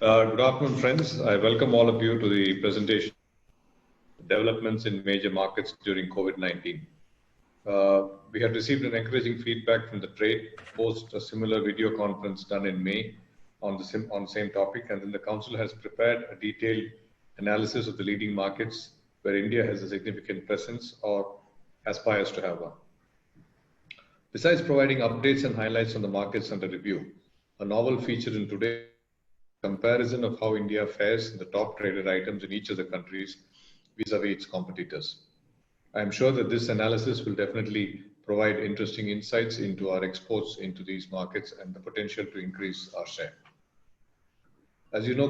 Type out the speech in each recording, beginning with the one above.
Good afternoon, friends. I welcome all of you to the presentation Developments in Major Markets During COVID-19. We have received an encouraging feedback from the trade post a similar video conference done in May on the same topic, and then the Council has prepared a detailed analysis of the leading markets where India has a significant presence or aspires to have one. Besides providing updates and highlights on the markets under review, a novel feature in today's comparison of how India fares in the top traded items in each of the countries vis-a-vis its competitors. I am sure that this analysis will definitely provide interesting insights into our exports into these markets and the potential to increase our share. As you know,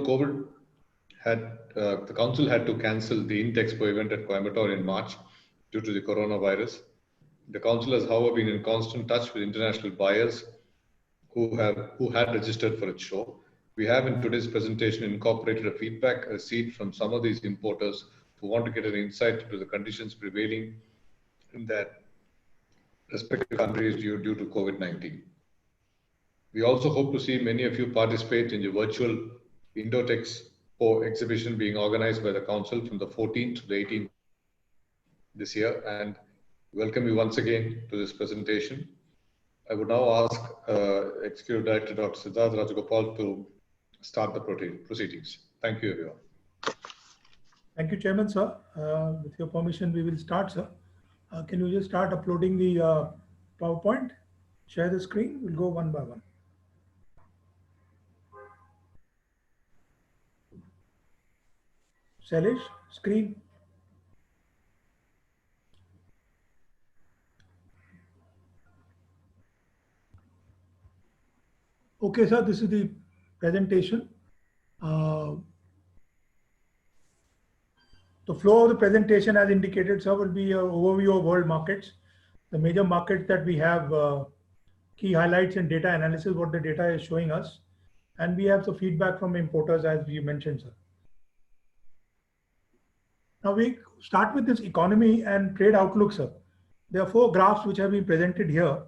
the council had to cancel the INTEXPO event at Coimbatore in March due to the coronavirus. The council has, however, been in constant touch with international buyers who had registered for its show. We have in today's presentation incorporated a feedback receipt from some of these importers who want to get an insight into the conditions prevailing in their respective countries due to COVID-19. We also hope to see many of you participate in the virtual Indotexpo exhibition being organized by the council from the 14th to the 18th this year, and welcome you once again to this presentation. I would now ask Executive Director Dr. Siddharth Rajagopal to start the proceedings. Thank you, everyone. Thank you, Chairman, sir. With your permission, we will start, sir. Can you just start uploading the PowerPoint? Share the screen. We'll go one by one. Shailesh, screen. Okay, sir, this is the presentation. The flow of the presentation, as indicated, sir, will be an overview of world markets, the major markets that we have, key highlights and data analysis, what the data is showing us. And we have some feedback from importers, as you mentioned, sir. Now we start with this economy and trade outlook, sir. There are 4 graphs which have been presented here,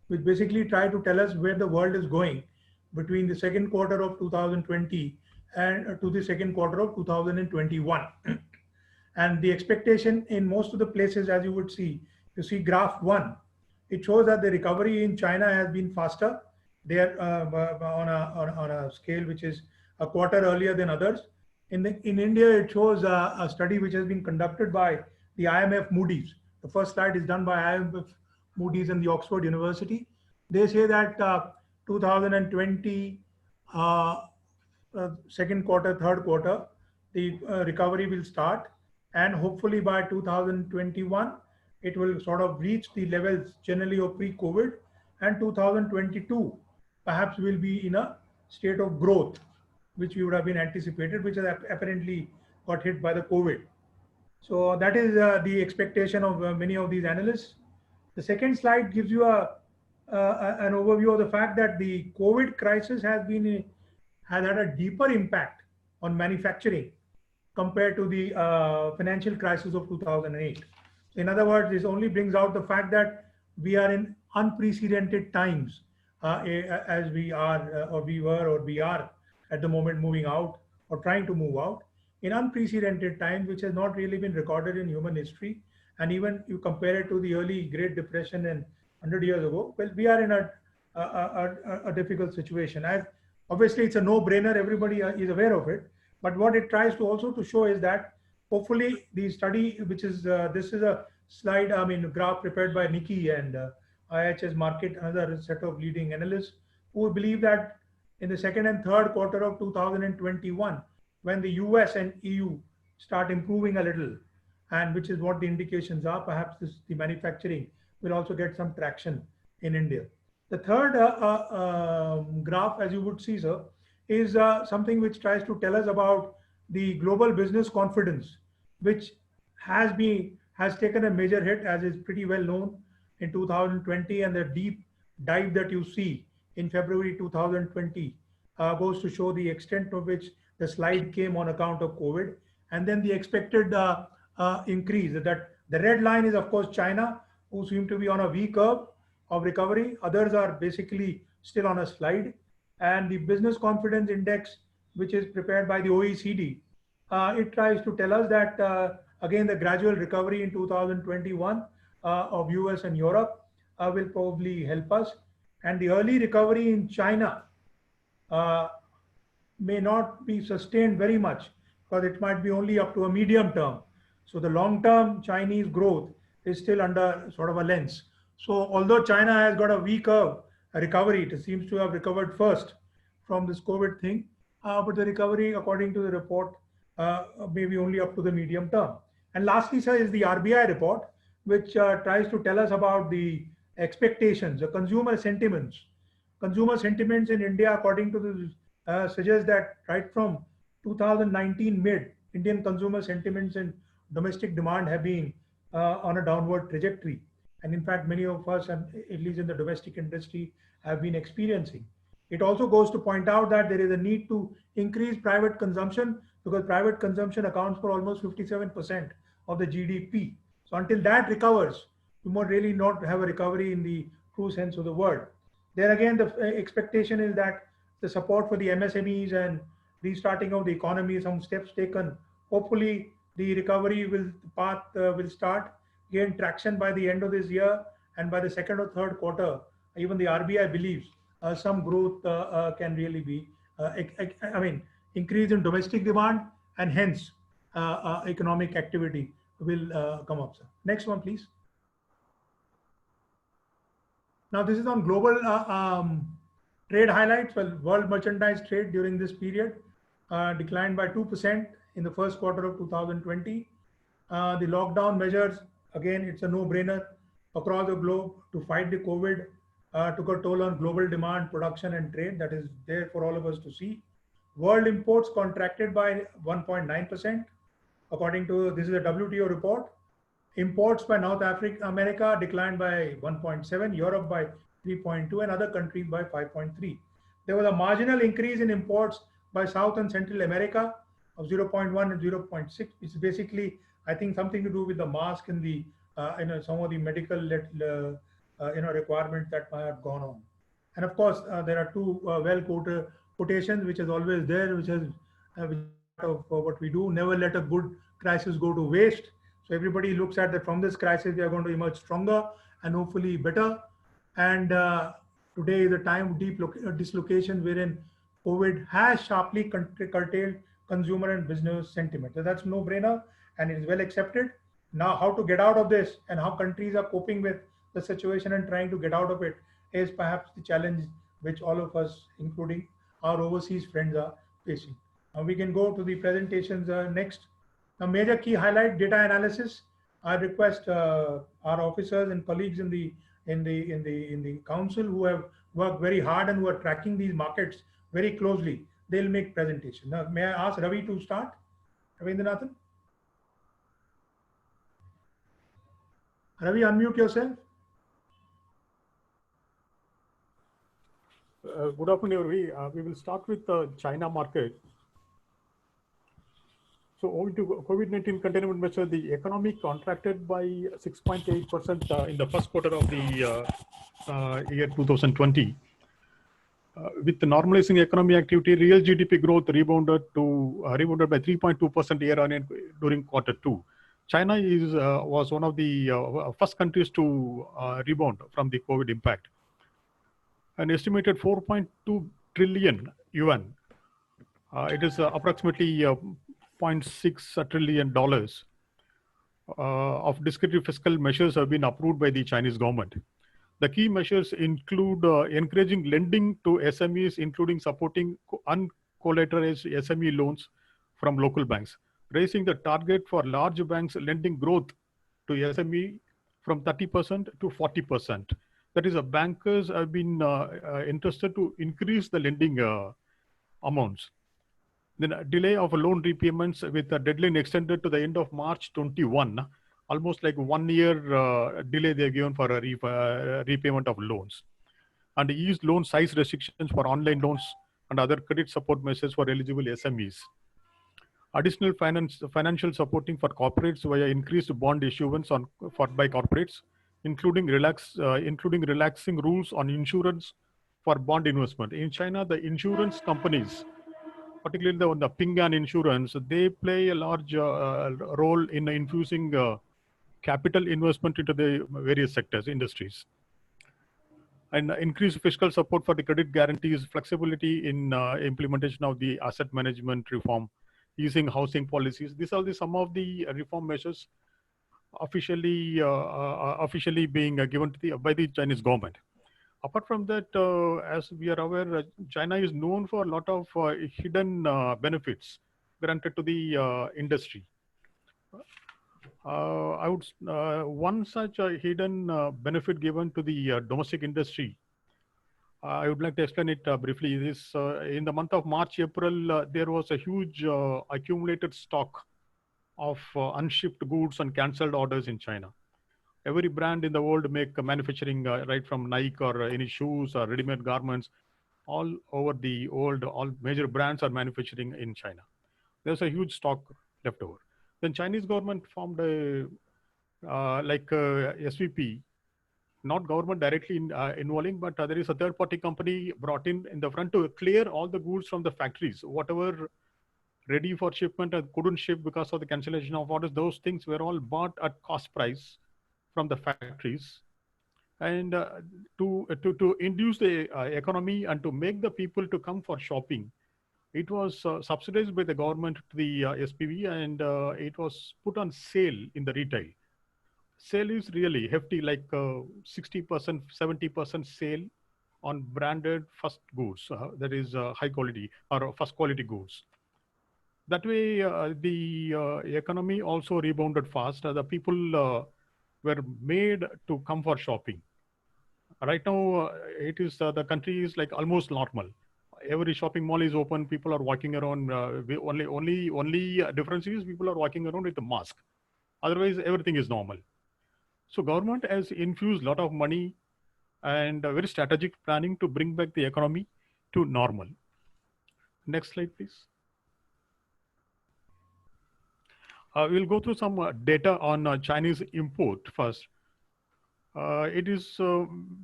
which basically try to tell us where the world is going between the second quarter of 2020 and to the second quarter of 2021. And the expectation in most of the places, as you would see, you see graph 1, it shows that the recovery in China has been faster. They are on a scale which is a quarter earlier than others. In India, it shows a study which has been conducted by the IMF Moody's. The first slide is done by IMF Moody's and the Oxford University. They say that 2020, second quarter, third quarter, the recovery will start. And hopefully by 2021, it will sort of reach the levels generally of pre-COVID. And 2022, perhaps will be in a state of growth, which we would have been anticipated, which has apparently got hit by the COVID. So that is the expectation of many of these analysts. The second slide gives you an overview of the fact that the COVID crisis has had a deeper impact on manufacturing compared to the financial crisis of 2008. So in other words, this only brings out the fact that we are in unprecedented times as we are, or we were, or we are at the moment moving out or trying to move out in unprecedented times, which has not really been recorded in human history. And even you compare it to the early Great Depression and 100 years ago, well, we are in a difficult situation. Obviously, it's a no-brainer. Everybody is aware of it. But what it tries to also to show is that hopefully the study, which is this is a slide, graph prepared by Nikki and IHS Markit, another set of leading analysts, who believe that in the second and third quarter of 2021, when the US and EU start improving a little, and which is what the indications are, perhaps the manufacturing will also get some traction in India. The third graph, as you would see, sir, is something which tries to tell us about the global business confidence, which has taken a major hit, as is pretty well known, in 2020, and the deep dive that you see in February 2020 goes to show the extent to which the slide came on account of COVID, and then the expected increase. That the red line is, of course, China, who seem to be on a V curve of recovery. Others are basically still on a slide. And the business confidence index, which is prepared by the OECD. It tries to tell us that, again, the gradual recovery in 2021 of US and Europe will probably help us. And the early recovery in China uh, may not be sustained very much because it might be only up to a medium term. So the long term Chinese growth is still under sort of a lens. So although China has got a weaker recovery, it seems to have recovered first from this COVID thing, but the recovery, according to the report, may be only up to the medium term. And lastly, sir, is the RBI report, which tries to tell us about the expectations, the consumer sentiments. Consumer sentiments in India, according to the suggests that right from 2019 mid, Indian consumer sentiments and domestic demand have been on a downward trajectory. And in fact, many of us, at least in the domestic industry, have been experiencing. It also goes to point out that there is a need to increase private consumption because private consumption accounts for almost 57% of the GDP. So until that recovers, we might really not have a recovery in the true sense of the word. There again, the expectation is that the support for the MSMEs and restarting of the economy, some steps taken. Hopefully, the recovery path will start, gain traction by the end of this year, and by the second or third quarter, even the RBI believes some growth can really be, increase in domestic demand, and hence economic activity will come up. Sir. Next one, please. Now, this is on global trade highlights. Well, world merchandise trade during this period declined by 2% in the first quarter of 2020. The lockdown measures, again, it's a no-brainer across the globe to fight the COVID, took a toll on global demand, production, and trade. That is there for all of us to see. World imports contracted by 1.9%. According to, this is a WTO report. Imports by North America declined by 1.7, Europe by 3.2, and other countries by 5.3. There was a marginal increase in imports by South and Central America of 0.1 and 0.6. It's basically, I think, something to do with the mask and the some of the medical requirements that might have gone on. And of course, there are two well-quoted quotations, which is always there, which is of what we do: never let a good crisis go to waste. So everybody looks at that from this crisis, we are going to emerge stronger and hopefully better. And today is a time of deep dislocation wherein COVID has sharply curtailed consumer and business sentiment. So that's no brainer and it is well accepted. Now, how to get out of this and how countries are coping with the situation and trying to get out of it is perhaps the challenge which all of us, including our overseas friends, are facing. Now we can go to the presentations next. Now, major key highlight: data analysis. I request our officers and colleagues in the council who have worked very hard and who are tracking these markets very closely. They'll make presentation. Now, may I ask Ravi to start? Ravindranathan? Ravi, unmute yourself. Good afternoon, everybody. We will start with the China market. So owing to COVID-19 containment measure, the economy contracted by 6.8% in the first quarter of the year 2020. With the normalizing economic activity, real GDP growth rebounded by 3.2% year-on-year during quarter two. China was one of the first countries to rebound from the COVID impact. An estimated 4.2 trillion yuan. It is approximately $0.6 trillion of discrete fiscal measures have been approved by the Chinese government. The key measures include encouraging lending to SMEs, including supporting uncollateralized SME loans from local banks, raising the target for large banks lending growth to SME from 30% to 40%. That is, bankers have been interested to increase the lending amounts. Then a delay of loan repayments with a deadline extended to the end of March 21, almost like 1 year delay they've given for a repayment of loans. And eased loan size restrictions for online loans and other credit support measures for eligible SMEs. Additional financial supporting for corporates via increased bond issuance by corporates, including relaxing rules on insurance for bond investment. In China, the insurance companies particularly the Ping An Insurance, they play a large role in infusing capital investment into the various sectors, industries. And increased fiscal support for the credit guarantees, flexibility in implementation of the asset management reform, easing housing policies. These are some of the reform measures officially being given to by the Chinese government. Apart from that, as we are aware, China is known for a lot of hidden benefits granted to the industry. One such hidden benefit given to the domestic industry, I would like to explain it briefly. This in the month of March, April, there was a huge accumulated stock of unshipped goods and cancelled orders in China. Every brand in the world make manufacturing, right from Nike or any shoes or ready-made garments, all over the world, all major brands are manufacturing in China. There's a huge stock left over. Then Chinese government formed a SVP, not government directly involving, but there is a third-party company brought in the front to clear all the goods from the factories, whatever ready for shipment and couldn't ship because of the cancellation of orders. Those things were all bought at cost price from the factories, and to induce the economy and to make the people to come for shopping, it was subsidized by the government to the SPV, and it was put on sale in the retail. Sale is really hefty, like 60%, 70% sale on branded first goods, that is high quality or first quality goods. That way, the economy also rebounded fast. The people were made to come for shopping. Right now, it is the country is like almost normal. Every shopping mall is open. People are walking around. Only difference is people are walking around with a mask. Otherwise, everything is normal. So government has infused a lot of money and very strategic planning to bring back the economy to normal. Next slide, please. We'll go through some data on Chinese import first. It is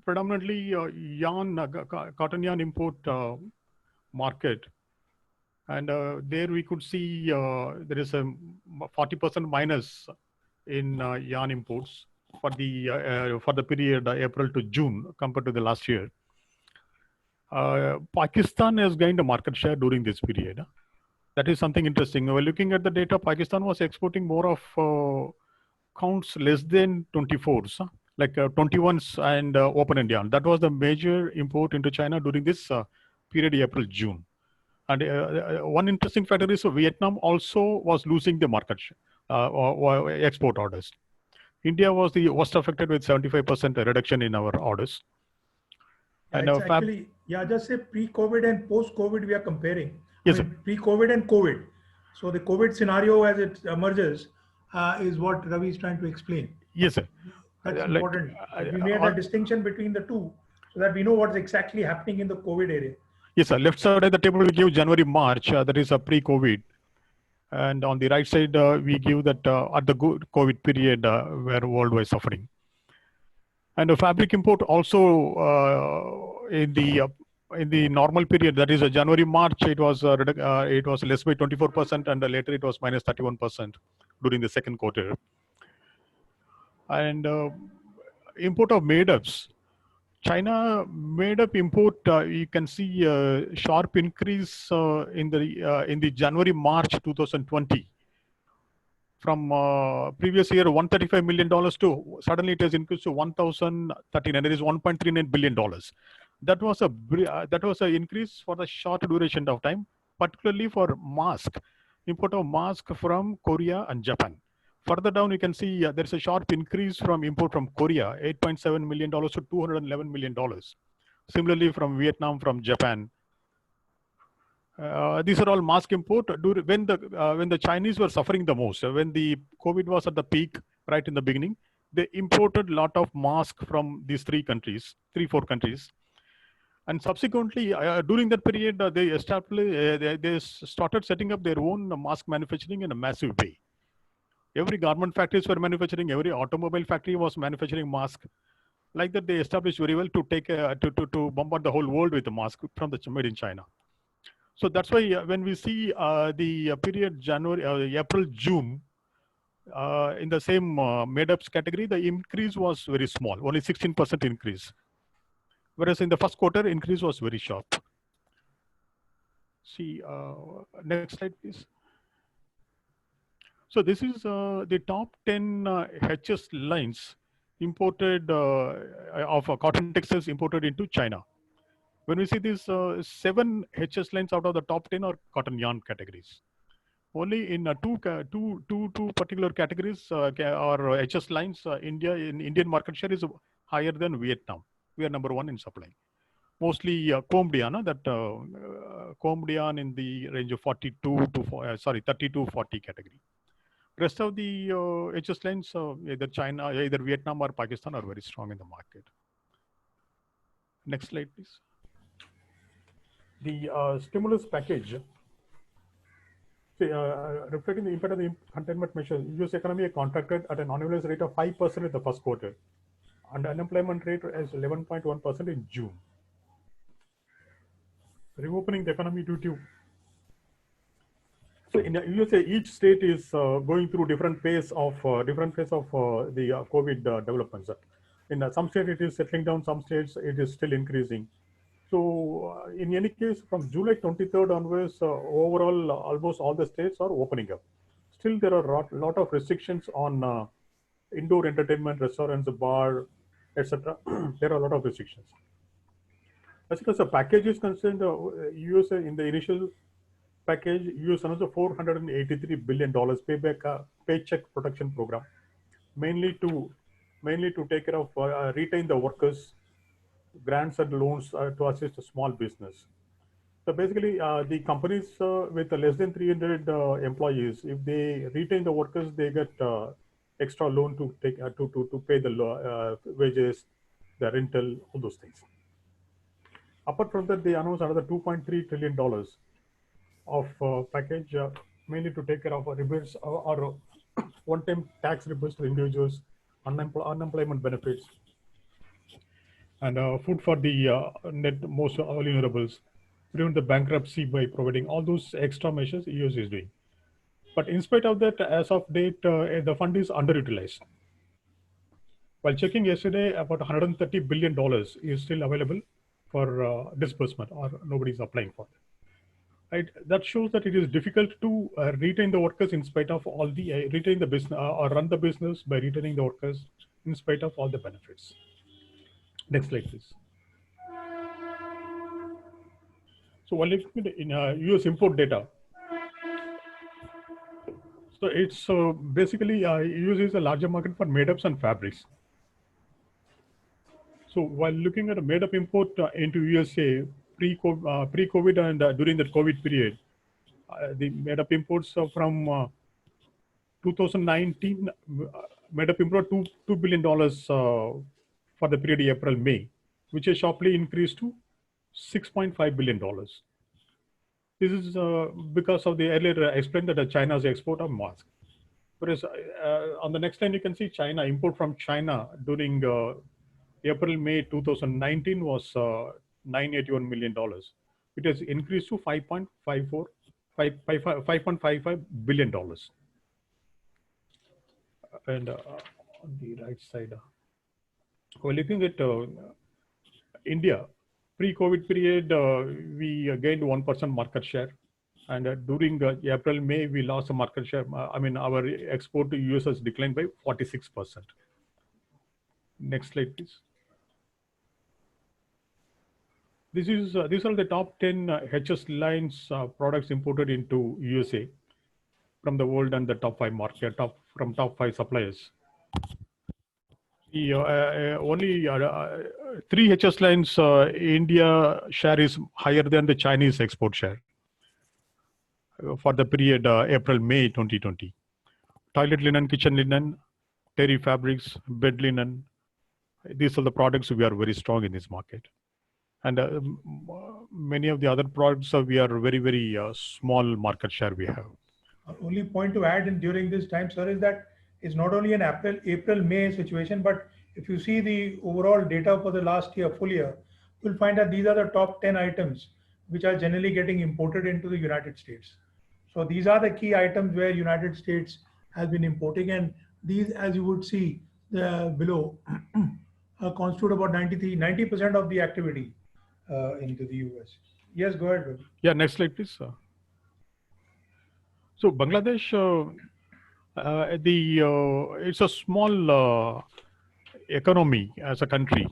predominantly yarn, cotton yarn import market. And there we could see there is a 40% minus in yarn imports for the period April to June compared to the last year. Pakistan has gained a market share during this period. That is something interesting. We're looking at the data. Pakistan was exporting more of counts less than 24s, like 21s and open and yarn. That was the major import into China during this period, April-June. And one interesting factor is Vietnam also was losing the market share, or export orders. India was the worst affected with 75% reduction in our orders. Yeah, and actually, just say pre-COVID and post-COVID we are comparing. Yes, I mean, pre-COVID and COVID. So the COVID scenario as it emerges is what Ravi is trying to explain. Yes, sir. That's important. We made a distinction between the two so that we know what's exactly happening in the COVID area. Yes, sir. Left side of the table we give January, March. That is a pre-COVID. And on the right side, we give that at the COVID period where world was suffering. And the fabric import also in the normal period, that is January, March, it was less by 24%, and later it was minus 31% during the second quarter. And import of made-ups. China made-up import, you can see a sharp increase in the January-March 2020. From previous year, $135 million to suddenly it has increased to 1,039. That is $1.39 billion. That was an increase for the short duration of time, particularly for mask, import of mask from Korea and Japan. Further down, you can see there's a sharp increase from import from Korea, $8.7 million to $211 million. Similarly, from Vietnam, from Japan. These are all mask import. When the Chinese were suffering the most, when the COVID was at the peak, right in the beginning, they imported a lot of masks from these four countries. And subsequently, during that period, they started setting up their own mask manufacturing in a massive way. Every garment factories were manufacturing, every automobile factory was manufacturing masks. Like that, they established very well to take to bombard the whole world with a mask from the made in China. So that's why when we see the period January, April, June, in the same made-ups category, the increase was very small, only 16% increase. Whereas in the first quarter, increase was very sharp. See, next slide, please. So this is the top 10 HS lines imported of cotton textiles imported into China. When we see these 7 HS lines out of the top 10 are cotton yarn categories. Only in two particular categories or HS lines, Indian market share is higher than Vietnam. We are number 1 in supply. Mostly combed yarn, combed yarn in the range of 32 to 40 category. Rest of the HS lines, either China, either Vietnam or Pakistan, are very strong in the market. Next slide, please. The stimulus package, reflecting the impact of the containment measures, US economy contracted at an annualized rate of 5% in the first quarter, and unemployment rate is 11.1% in June. Reopening the economy due to, so in the USA, each state is going through different phase of the COVID developments. In some states it is settling down, some states it is still increasing. So in any case, from July 23rd onwards, overall, almost all the states are opening up. Still, there are a lot of restrictions on indoor entertainment, restaurants, bar, etc. There are a lot of restrictions. As far as the package is concerned, USA in the initial package used another $483 billion paycheck protection program, mainly to take care of retain the workers, grants and loans to assist a small business. So basically, the companies with less than 300 employees, if they retain the workers, they get extra loan to take to pay the wages, the rental, all those things. Apart from that, they announced another $2.3 trillion of package, mainly to take care of rebates or one-time tax rebates to individuals, unemployment benefits, and food for the most vulnerables, prevent the bankruptcy by providing all those extra measures US is doing. But in spite of that, as of date, the fund is underutilized. While checking yesterday, about $130 billion is still available for disbursement, or nobody is applying for it. Right? That shows that it is difficult to retain the workers in spite of all the retain the business or run the business by retaining the workers in spite of all the benefits. Next slide, please. So while looking at in US import data, so it's basically US is a larger market for made-ups and fabrics. So while looking at a made-up import into USA pre-COVID and during the COVID period, the made-up imports from 2019 made-up import $2 billion for the period April-May, which has sharply increased to $6.5 billion. This is because of the earlier explained that China's export of masks. Whereas on the next line, you can see China import from China during April-May 2019 was $981 million. It has increased to $5.55 billion. And on the right side, we're looking at India. Pre-COVID period, we gained 1% market share. And during April-May, we lost a market share. Our export to US has declined by 46%. Next slide, please. These are the top 10 HS lines products imported into USA from the world and the top 5 market, top 5 suppliers. Only 3 HS lines India share is higher than the Chinese export share for the period April-May 2020. Toilet linen, kitchen linen, terry fabrics, bed linen. These are the products we are very strong in this market. And many of the other products we are very small market share we have. Only point to add in during this time, sir, is that it's not only an April-May situation, but if you see the overall data for the last year, full year, you'll find that these are the top 10 items which are generally getting imported into the United States. So these are the key items where United States has been importing, and these, as you would see below, constitute about 90% of the activity into the US. Yes, go ahead, Ravi. Yeah, next slide, please. So Bangladesh, it's a small economy as a country.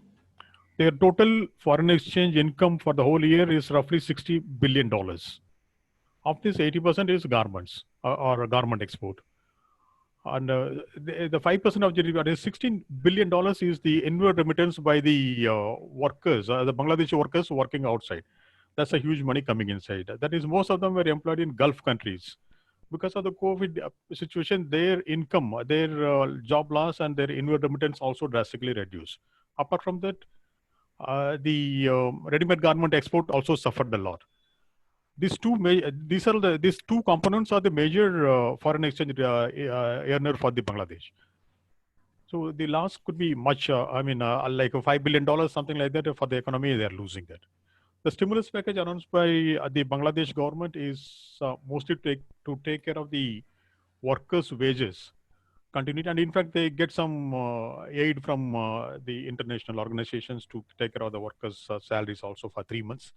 Their total foreign exchange income for the whole year is roughly $60 billion. Of this, 80% is garments or garment export. And the 5% of GDP, that is $16 billion, is the inward remittance by the workers, the Bangladeshi workers working outside. That's a huge money coming inside. That is, most of them were employed in Gulf countries. Because of the COVID situation, their income, their job loss and their inward remittance also drastically reduced. Apart from that, the ready-made garment export also suffered a lot. These two components are the major foreign exchange earner for the Bangladesh. So the loss could be much, like $5 billion, something like that for the economy. They are losing that. The stimulus package announced by the Bangladesh government is mostly to take care of the workers' wages continuity, and in fact they get some aid from the international organizations to take care of the workers' salaries also for 3 months.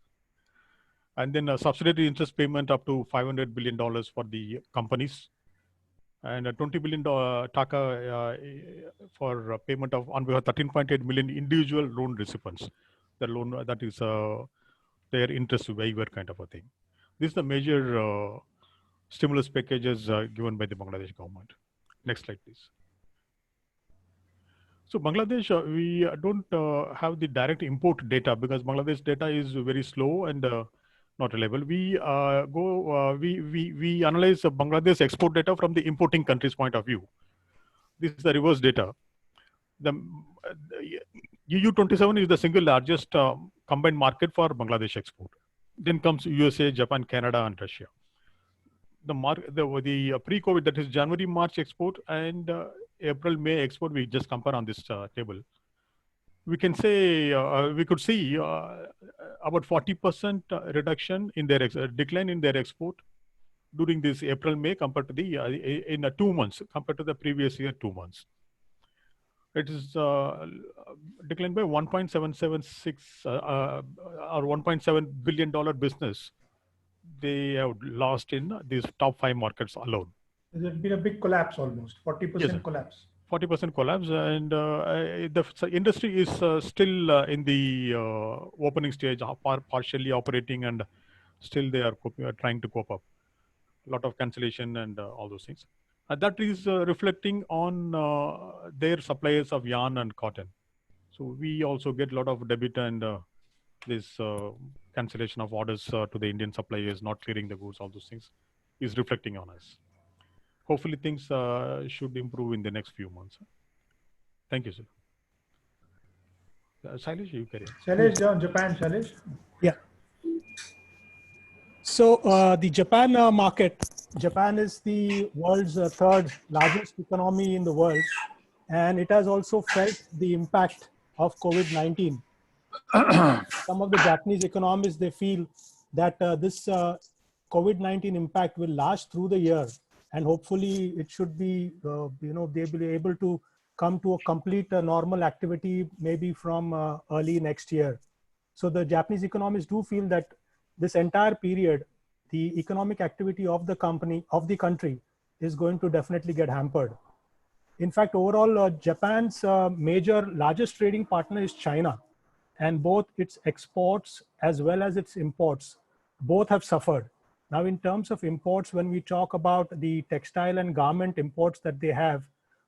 And then a subsidiary interest payment up to $500 billion for the companies, and a $20 billion taka for payment of on behalf of 13.8 million individual loan recipients. The loan that is their interest waiver kind of a thing. This is the major stimulus packages given by the Bangladesh government. Next slide, please. So Bangladesh, we don't have the direct import data because Bangladesh data is very slow and not reliable. We we analyze Bangladesh export data from the importing countries' point of view. This is the reverse data. The EU27 is the single largest combined market for Bangladesh export. Then comes USA, Japan, Canada, and Russia. The pre-COVID, that is January-March export and April-May export, we just compare on this table. We can say, we could see about 40% reduction in their decline in their export during this April-May compared to the in 2 months compared to the previous year 2 months. It is declined by 1.776 or $1.7 billion business they have lost in these top 5 markets alone. There's been a big collapse, almost 40% collapse. 40% collapse, and the industry is still in the opening stage, partially operating, and still they are trying to cope up. A lot of cancellation and all those things. That is reflecting on their suppliers of yarn and cotton. So we also get a lot of debit and this cancellation of orders to the Indian suppliers, not clearing the goods, all those things is reflecting on us. Hopefully things should improve in the next few months. Thank you, sir. Shailesh, you carry on. Shailesh, Japan, Shailesh. Yeah. So the Japan market, Japan is the world's third largest economy in the world, and it has also felt the impact of COVID-19. Some of the Japanese economists, they feel that this COVID-19 impact will last through the year, and hopefully it should be, they'll be able to come to a complete normal activity maybe from early next year. So the Japanese economists do feel that this entire period, the economic activity of the country is going to definitely get hampered. In fact, overall, Japan's largest trading partner is China, and both its exports as well as its imports, both have suffered. Now, in terms of imports, when we talk about the textile and garment imports that they have,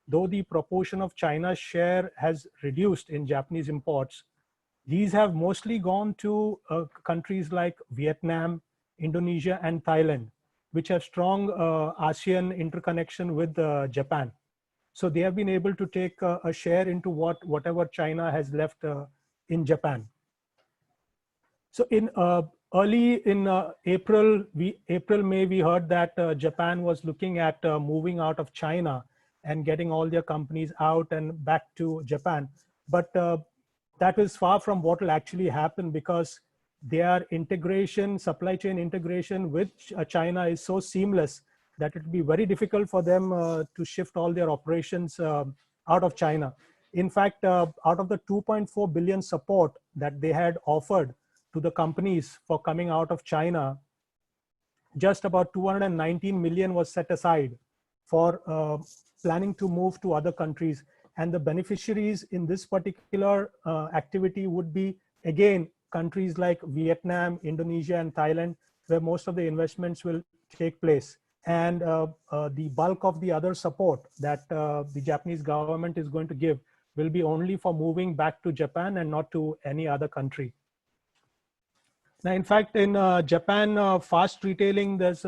though the proportion of China's share has reduced in Japanese imports, these have mostly gone to countries like Vietnam, Indonesia, and Thailand, which have strong ASEAN interconnection with Japan. So they have been able to take a share into whatever China has left in Japan. So in early in April, May, we heard that Japan was looking at moving out of China and getting all their companies out and back to Japan. But that is far from what will actually happen, because their integration, supply chain integration with China is so seamless that it will be very difficult for them to shift all their operations out of China. In fact, out of the 2.4 billion support that they had offered to the companies for coming out of China, just about 219 million was set aside for planning to move to other countries. And the beneficiaries in this particular activity would be, again, countries like Vietnam, Indonesia, and Thailand, where most of the investments will take place. And the bulk of the other support that the Japanese government is going to give will be only for moving back to Japan and not to any other country. Now, in fact, in Japan, fast retailing, there's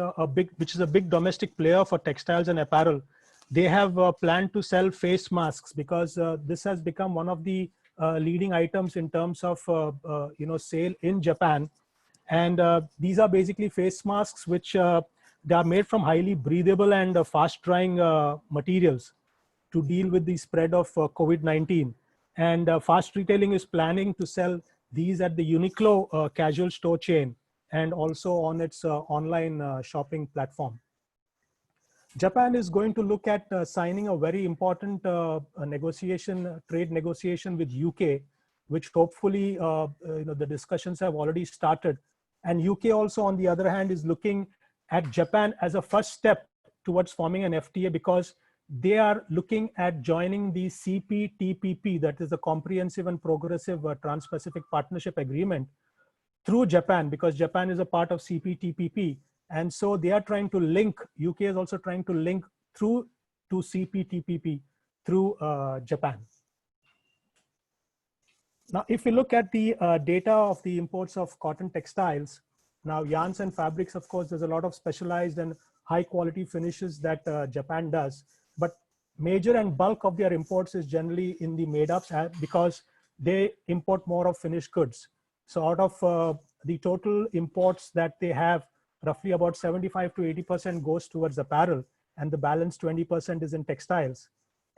which is a big domestic player for textiles and apparel. They have planned to sell face masks because this has become one of the leading items in terms of sale in Japan. And these are basically face masks which they are made from highly breathable and fast drying materials to deal with the spread of COVID-19. And fast retailing is planning to sell these at the Uniqlo casual store chain and also on its online shopping platform. Japan is going to look at signing a very important trade negotiation with UK, which hopefully the discussions have already started. And UK also, on the other hand, is looking at Japan as a first step towards forming an FTA, because they are looking at joining the CPTPP, that is the Comprehensive and Progressive Trans-Pacific Partnership Agreement, through Japan, because Japan is a part of CPTPP. And so they are trying to link, UK is also trying to link through to CPTPP through Japan. Now, if you look at the data of the imports of cotton textiles, now yarns and fabrics, of course, there's a lot of specialized and high quality finishes that Japan does, but major and bulk of their imports is generally in the made-ups because they import more of finished goods. So out of the total imports that they have, roughly about 75 to 80% goes towards apparel, and the balance 20% is in textiles.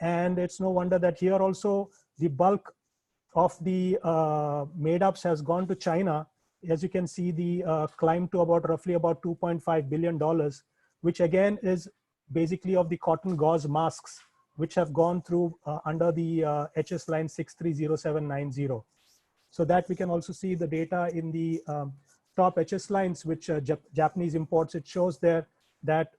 And it's no wonder that here also the bulk of the made-ups has gone to China. As you can see, the climb to roughly about $2.5 billion, which again is basically of the cotton gauze masks, which have gone through under the HS line 630790. So that we can also see the data in the top HS lines, which Japanese imports. It shows there that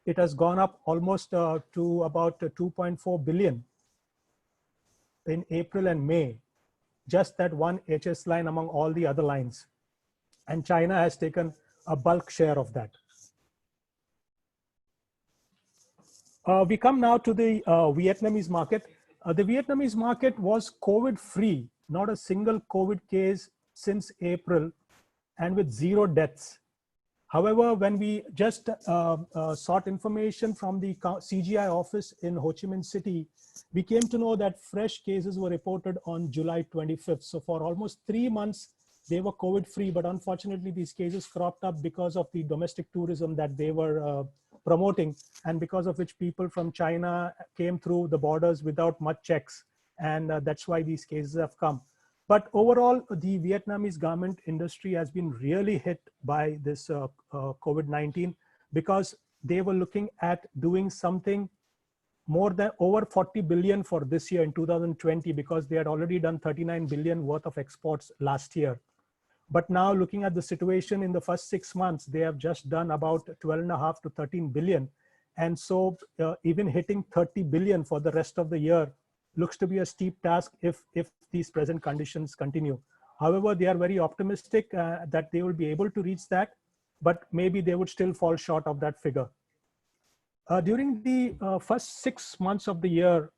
it has gone up almost to about 2.4 billion in April and May, just that one HS line among all the other lines. And China has taken a bulk share of that. We come now to the Vietnamese market. The Vietnamese market was COVID-free, not a single COVID case since April, and with 0 deaths. However, when we just sought information from the CGI office in Ho Chi Minh City, we came to know that fresh cases were reported on July 25th. So for almost 3 months, they were COVID-free, but unfortunately these cases cropped up because of the domestic tourism that they were promoting, and because of which people from China came through the borders without much checks. And that's why these cases have come. But overall, the Vietnamese garment industry has been really hit by this COVID-19, because they were looking at doing something more than over 40 billion for this year in 2020, because they had already done 39 billion worth of exports last year. But now looking at the situation in the first 6 months, they have just done about 12.5 to 13 billion. And so even hitting 30 billion for the rest of the year looks to be a steep task if these present conditions continue. However, they are very optimistic that they will be able to reach that, but maybe they would still fall short of that figure. During the first 6 months of the year,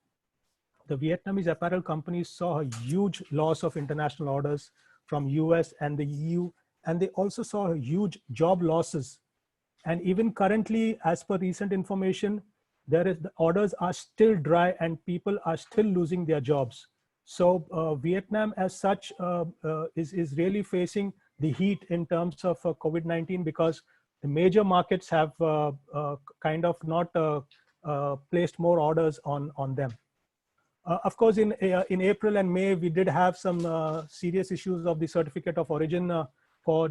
the Vietnamese apparel companies saw a huge loss of international orders from US and the EU, and they also saw huge job losses. And even currently, as per recent information, the orders are still dry and people are still losing their jobs. So Vietnam as such is really facing the heat in terms of COVID-19, because the major markets have kind of not placed more orders on them. Of course, in April and May, we did have some serious issues of the certificate of origin for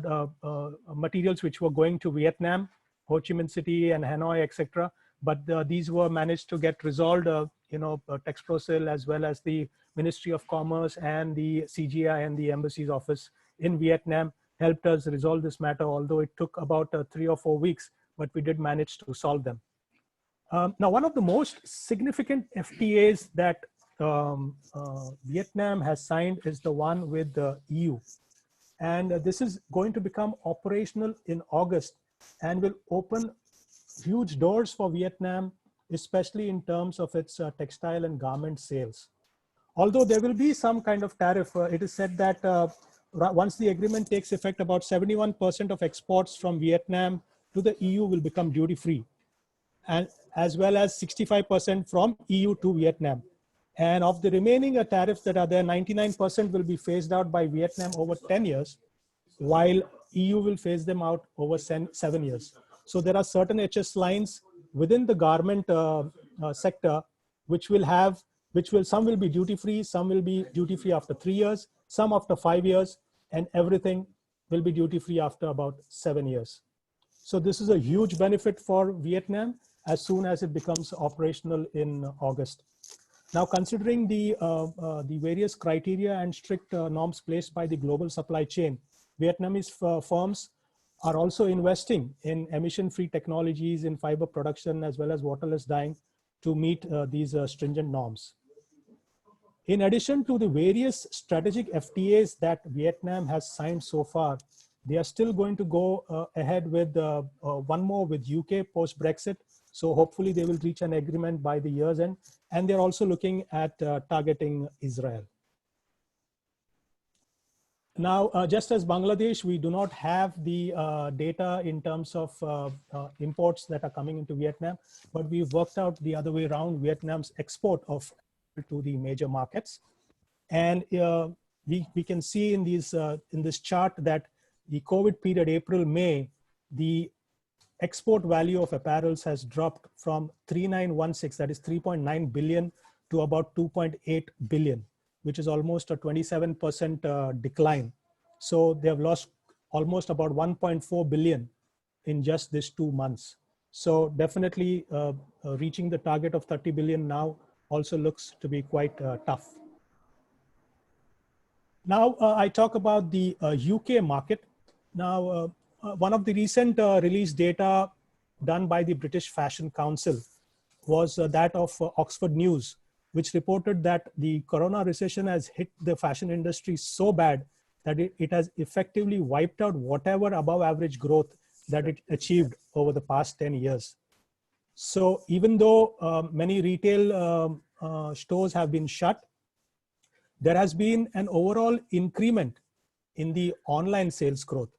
materials which were going to Vietnam, Ho Chi Minh City and Hanoi, etc. But these were managed to get resolved. Texprosil as well as the Ministry of Commerce and the CGI and the Embassy's office in Vietnam helped us resolve this matter, although it took about 3 or 4 weeks, but we did manage to solve them. Now, one of the most significant FTAs that Vietnam has signed is the one with the EU. And this is going to become operational in August and will open huge doors for Vietnam, especially in terms of its textile and garment sales. Although there will be some kind of tariff, it is said that once the agreement takes effect, about 71% of exports from Vietnam to the EU will become duty-free, and as well as 65% from EU to Vietnam. And of the remaining tariffs that are there, 99% will be phased out by Vietnam over 10 years, while EU will phase them out over 7 years. So there are certain HS lines within the garment sector, some will be duty-free, some will be duty-free after 3 years, some after 5 years, and everything will be duty-free after about 7 years. So this is a huge benefit for Vietnam as soon as it becomes operational in August. Now, considering the various criteria and strict norms placed by the global supply chain, Vietnamese firms are also investing in emission-free technologies in fiber production as well as waterless dyeing to meet these stringent norms. In addition to the various strategic FTAs that Vietnam has signed so far, they are still going to go ahead with one more with UK post-Brexit. So hopefully they will reach an agreement by the year's end. And they're also looking at targeting Israel. Now, just as Bangladesh, we do not have the data in terms of imports that are coming into Vietnam, but we've worked out the other way around Vietnam's export of to the major markets. And we can see in this chart that the COVID period, April, May, the export value of apparels has dropped from 3916, that is 3.9 billion, to about 2.8 billion, which is almost a 27% decline. So they have lost almost about 1.4 billion in just these 2 months. So definitely reaching the target of 30 billion now also looks to be quite tough. Now I talk about the UK market. Now, one of the recent released data done by the British Fashion Council was that of Oxford News, which reported that the corona recession has hit the fashion industry so bad that it has effectively wiped out whatever above average growth that it achieved over the past 10 years. So even though many retail stores have been shut, there has been an overall increment in the online sales growth,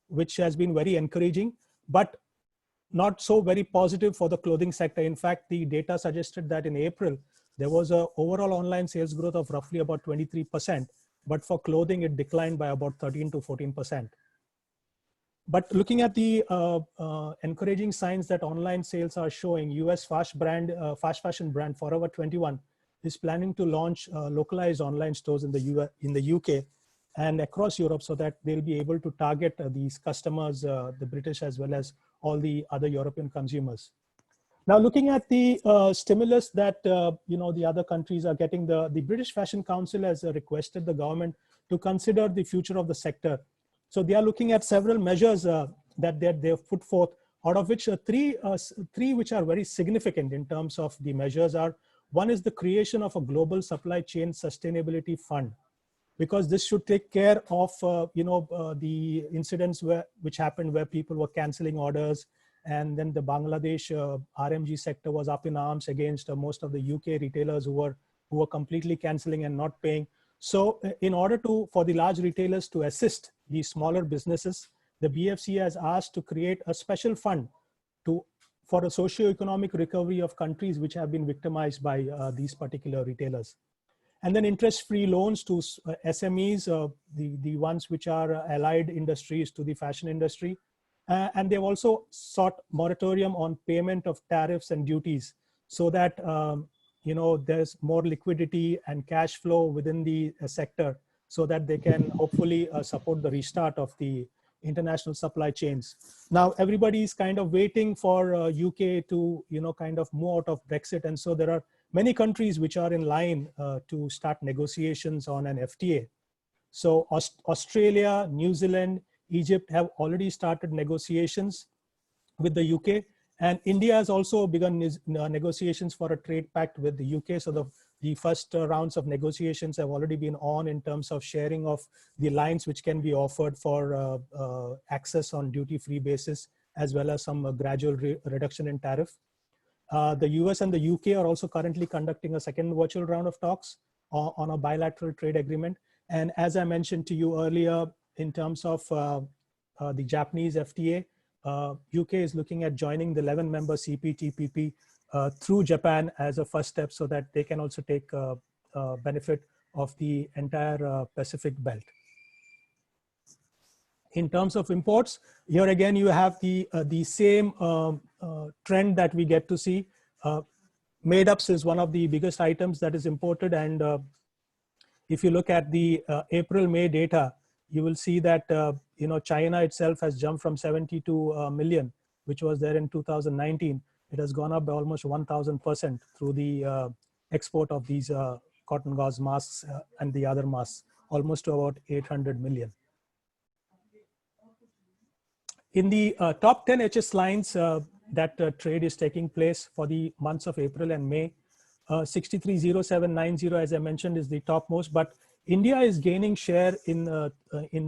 which has been very encouraging, but not so very positive for the clothing sector. In fact, the data suggested that in April, there was an overall online sales growth of roughly about 23%, but for clothing, it declined by about 13 to 14%. But looking at the encouraging signs that online sales are showing, US fast fashion brand Forever 21 is planning to launch localized online stores in the UK and across Europe, so that they'll be able to target these customers, the British as well as all the other European consumers. Now, looking at the stimulus that the other countries are getting, the British Fashion Council has requested the government to consider the future of the sector. So they are looking at several measures that they've put forth, out of which three which are very significant in terms of the measures are: one is the creation of a global supply chain sustainability fund, because this should take care of the incidents which happened where people were canceling orders, and then the Bangladesh RMG sector was up in arms against most of the UK retailers who were completely canceling and not paying. So in order for the large retailers to assist the smaller businesses, the BFC has asked to create a special fund for a socio-economic recovery of countries which have been victimized by these particular retailers. And then interest-free loans to SMEs, the ones which are allied industries to the fashion industry. And they've also sought moratorium on payment of tariffs and duties, so that there's more liquidity and cash flow within the sector, so that they can hopefully support the restart of the international supply chains. Now, everybody is kind of waiting for UK to, kind of move out of Brexit. And so there are many countries which are in line to start negotiations on an FTA. So Australia, New Zealand, Egypt have already started negotiations with the UK. And India has also begun negotiations for a trade pact with the UK. So the first rounds of negotiations have already been on in terms of sharing of the lines which can be offered for access on duty-free basis, as well as some gradual reduction in tariff. The US and the UK are also currently conducting a second virtual round of talks on a bilateral trade agreement. And as I mentioned to you earlier, in terms of the Japanese FTA, UK is looking at joining the 11-member CPTPP through Japan as a first step, so that they can also take benefit of the entire Pacific belt. In terms of imports, here again you have the same trend that we get to see. Made-ups is one of the biggest items that is imported, and if you look at the April-May data, you will see that China itself has jumped from 72 million, which was there in 2019. It has gone up by almost 1,000% through the export of these cotton gauze masks and the other masks, almost to about 800 million. In the top 10 HS lines that trade is taking place for the months of April and May, 630790, as I mentioned, is the topmost, but India is gaining share in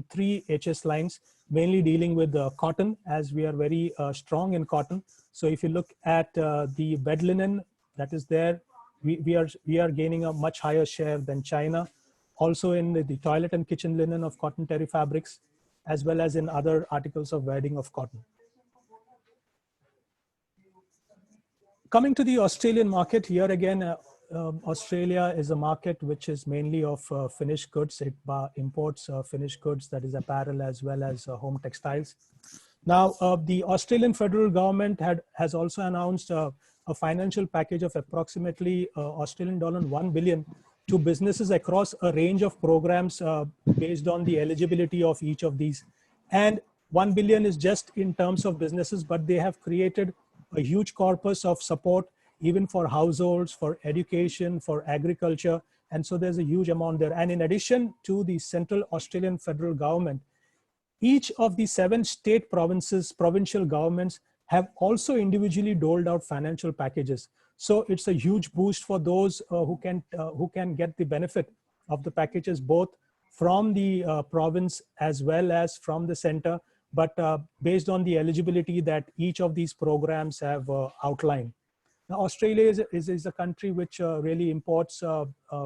3 HS lines, mainly dealing with cotton, as we are very strong in cotton. So if you look at the bed linen that is there, we are gaining a much higher share than China. Also in the toilet and kitchen linen of cotton terry fabrics, as well as in other articles of wedding of cotton. Coming to the Australian market, here again, Australia is a market which is mainly of finished goods. It imports finished goods, that is apparel as well as home textiles. Now, the Australian federal government has also announced a financial package of approximately Australian dollar 1 billion to businesses across a range of programs based on the eligibility of each of these. And 1 billion is just in terms of businesses, but they have created a huge corpus of support even for households, for education, for agriculture. And so there's a huge amount there. And in addition to the Central Australian federal government, each of the 7 state provincial governments have also individually doled out financial packages. So it's a huge boost for those who can get the benefit of the packages, both from the province as well as from the center, but based on the eligibility that each of these programs have outlined. Now, Australia is a country which really imports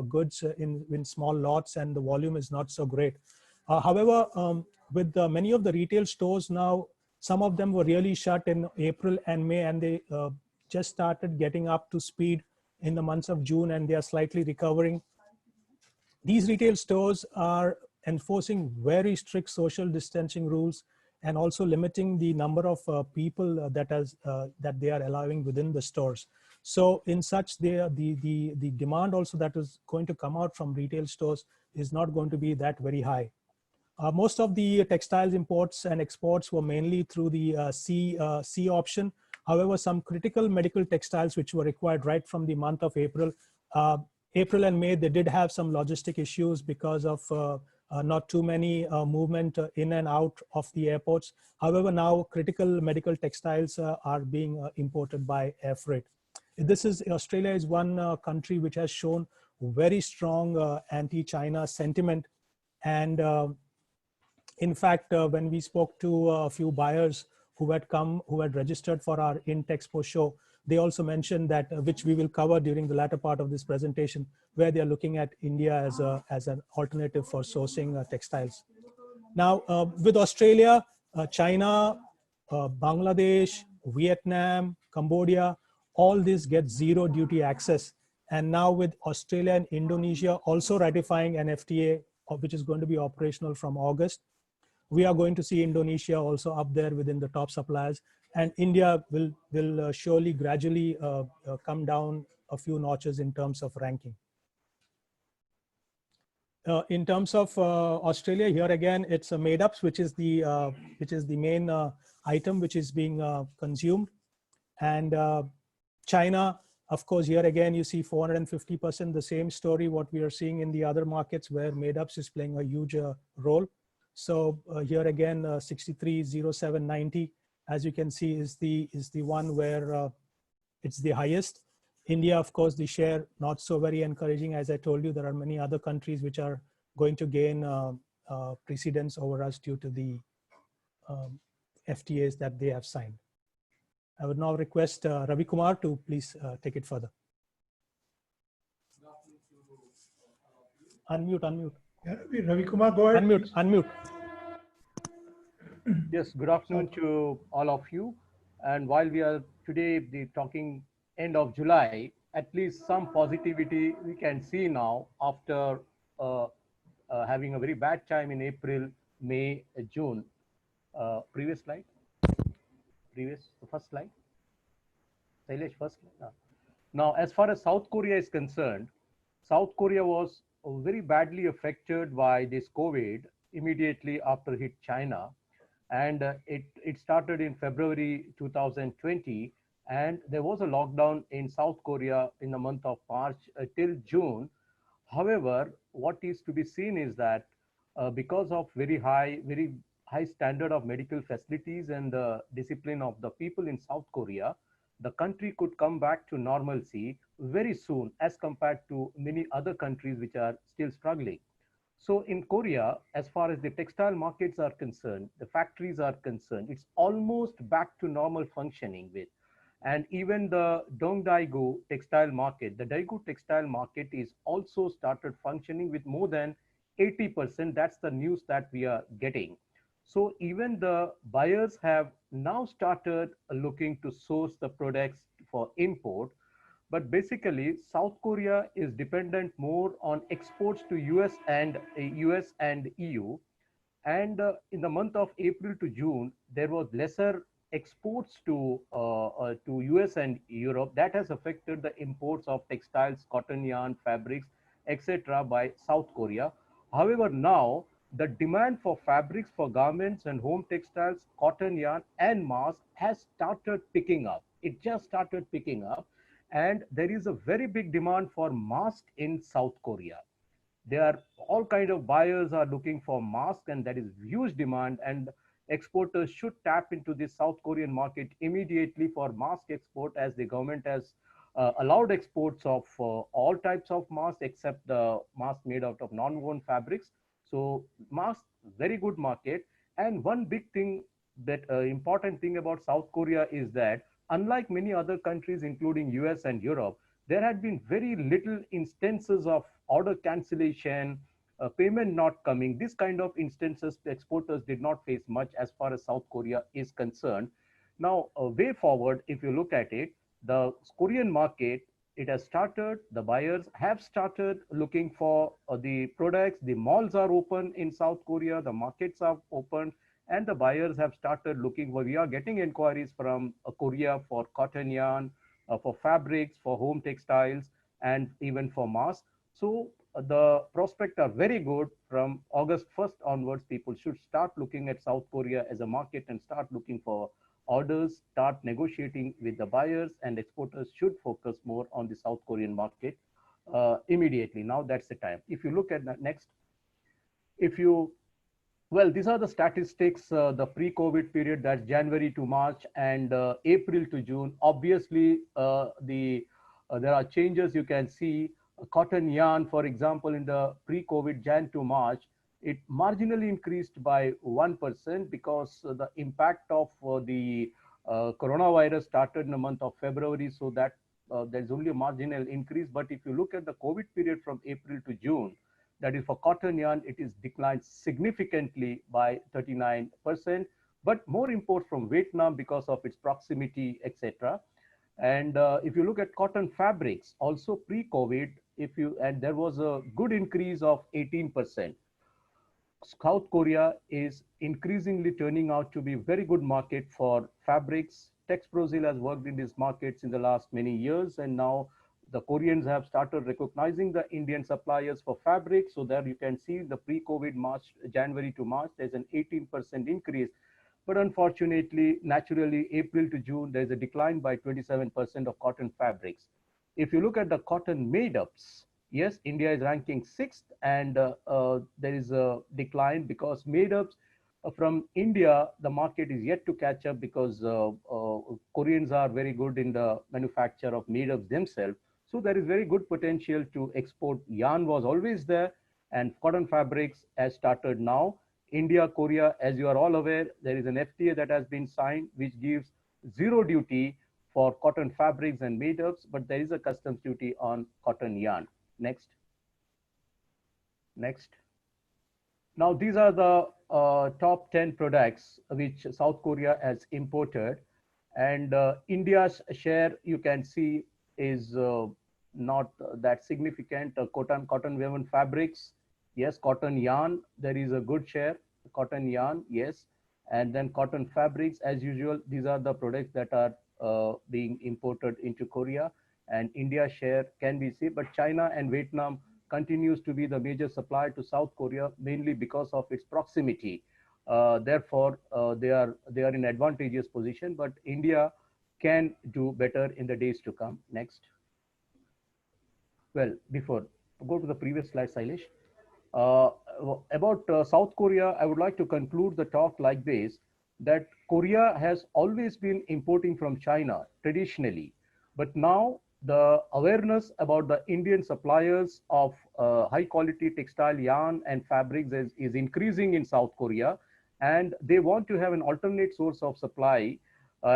goods in small lots, and the volume is not so great. However, with many of the retail stores now, some of them were really shut in April and May, and they just started getting up to speed in the months of June, and they are slightly recovering. These retail stores are enforcing very strict social distancing rules, and also limiting the number of people that they are allowing within the stores. So in such, the demand also that is going to come out from retail stores is not going to be that very high. Most of the textiles imports and exports were mainly through the C option. However, some critical medical textiles which were required right from the month of April and May, they did have some logistic issues because of not too many movement in and out of the airports. However, now critical medical textiles are being imported by air freight. Australia is one country which has shown very strong anti-China sentiment. And in fact, when we spoke to a few buyers who had registered for our INTEXPO show, they also mentioned that, which we will cover during the latter part of this presentation, where they are looking at India as an alternative for sourcing textiles. Now, with Australia, China, Bangladesh, Vietnam, Cambodia, all this get zero duty access. And now with Australia and Indonesia also ratifying an FTA, which is going to be operational from August, we are going to see Indonesia also up there within the top suppliers. And India will surely gradually come down a few notches in terms of ranking. In terms of Australia, here again, it's made ups, which is the main item which is being consumed. And China, of course, here again, you see 450%, the same story, what we are seeing in the other markets where made ups is playing a huge role. So here again, 63.0790, as you can see, is the one where it's the highest. India, of course, the share not so very encouraging. As I told you, there are many other countries which are going to gain precedence over us due to the FTAs that they have signed. I would now request Ravi Kumar to please take it further. Unmute. Yeah, Ravi Kumar, go ahead. Unmute. Yes, good afternoon to all of you. And while we are today talking end of July, at least some positivity we can see now after having a very bad time in April, May, June. Previous slide. The first slide. Sailesh, first slide. Now, as far as South Korea is concerned, South Korea was very badly affected by this COVID immediately after it hit China. And it started in February 2020, and there was a lockdown in South Korea in the month of March till June. However, what is to be seen is that because of very high standard of medical facilities and the discipline of the people in South Korea, the country could come back to normalcy very soon as compared to many other countries which are still struggling. So in Korea, as far as the textile markets are concerned, the factories are concerned, it's almost back to normal functioning with. And even the Dongdaegu textile market, the Daegu textile market is also started functioning with more than 80%. That's the news that we are getting. So even the buyers have now started looking to source the products for import. But basically, South Korea is dependent more on exports to US and EU. And in the month of April to June, there was lesser exports to US and Europe. That has affected the imports of textiles, cotton yarn, fabrics, etc. by South Korea. However, now the demand for fabrics, for garments and home textiles, cotton yarn and masks has started picking up. It just started picking up. And there is a very big demand for masks in South Korea. There are all kind of buyers are looking for masks, and that is huge demand, and exporters should tap into the South Korean market immediately for mask export, as the government has allowed exports of all types of masks except the masks made out of non-woven fabrics. So masks, very good market. And one big thing, that important thing about South Korea is that unlike many other countries, including US and Europe, there had been very little instances of order cancellation, payment not coming. This kind of instances, the exporters did not face much as far as South Korea is concerned. Now, way forward, if you look at it, the Korean market, it has started, the buyers have started looking for the products. The malls are open in South Korea, the markets are open, and the buyers have started looking for, we are getting inquiries from Korea for cotton yarn, for fabrics, for home textiles, and even for masks. So the prospects are very good. From August 1st onwards, people should start looking at South Korea as a market and start looking for orders, start negotiating with the buyers, and exporters should focus more on the South Korean market immediately. Now that's the time. If you look at the next, well, these are the statistics, the pre-COVID period, that's January to March and April to June. Obviously, there are changes you can see. Cotton yarn, for example, in the pre-COVID Jan to March, it marginally increased by 1% because the impact of the coronavirus started in the month of February, so that there's only a marginal increase. But if you look at the COVID period from April to June, that is for cotton yarn, it is declined significantly by 39%, but more imports from Vietnam because of its proximity, etc. And if you look at cotton fabrics, also pre-COVID, and there was a good increase of 18%. South Korea is increasingly turning out to be a very good market for fabrics. Tex Brazil has worked in these markets in the last many years, and now The Koreans have started recognizing the Indian suppliers for fabric. So there you can see the pre-COVID March, January to March, there's an 18% increase. But unfortunately, naturally, April to June, there's a decline by 27% of cotton fabrics. If you look at the cotton made-ups, yes, India is ranking 6th, and there is a decline because made-ups from India, the market is yet to catch up because Koreans are very good in the manufacture of made-ups themselves. So there is very good potential to export. Yarn was always there, and cotton fabrics has started now. India, Korea, as you are all aware, there is an FTA that has been signed, which gives zero duty for cotton fabrics and made-ups, but there is a customs duty on cotton yarn. Next. Next. Now, these are the top 10 products which South Korea has imported. And India's share, you can see, is not that significant. Cotton woven fabrics, yes. Cotton yarn, there is a good share. Cotton yarn, yes. And then cotton fabrics, as usual, these are the products that are being imported into Korea. And India's share can be seen, but China and Vietnam continues to be the major supplier to South Korea, mainly because of its proximity. Therefore, they are in advantageous position, but India can do better in the days to come. Next. Well, before, go to the previous slide, Sailesh. About South Korea, I would like to conclude the talk like this, that Korea has always been importing from China traditionally, but now the awareness about the Indian suppliers of high quality textile yarn and fabrics is increasing in South Korea, and they want to have an alternate source of supply.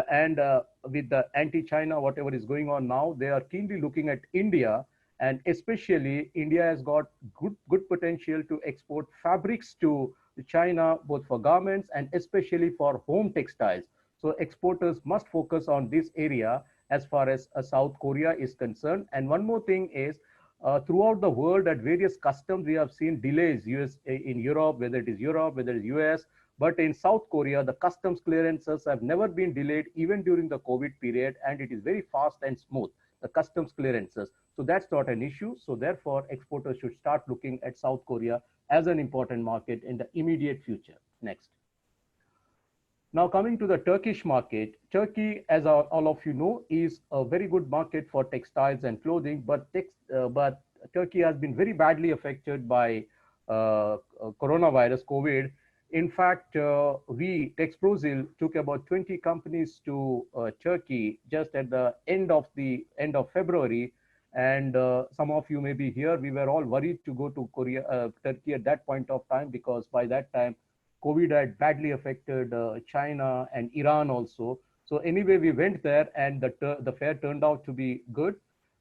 And with the anti-China, whatever is going on now, they are keenly looking at India, and especially India has got good potential to export fabrics to China, both for garments and especially for home textiles. So exporters must focus on this area as far as South Korea is concerned. And one more thing is, throughout the world at various customs, we have seen delays in Europe, whether it is Europe, whether it is US, but in South Korea, the customs clearances have never been delayed, even during the COVID period, and it is very fast and smooth, the customs clearances. So that's not an issue. So therefore, exporters should start looking at South Korea as an important market in the immediate future. Next. Now coming to the Turkish market, Turkey, as all of you know, is a very good market for textiles and clothing, but Turkey has been very badly affected by coronavirus, COVID. In fact, we, Texprozil, took about 20 companies to Turkey just at the end of February. And some of you may be here. We were all worried to go to Turkey at that point of time, because by that time, COVID had badly affected China and Iran also. So anyway, we went there, and the fair turned out to be good.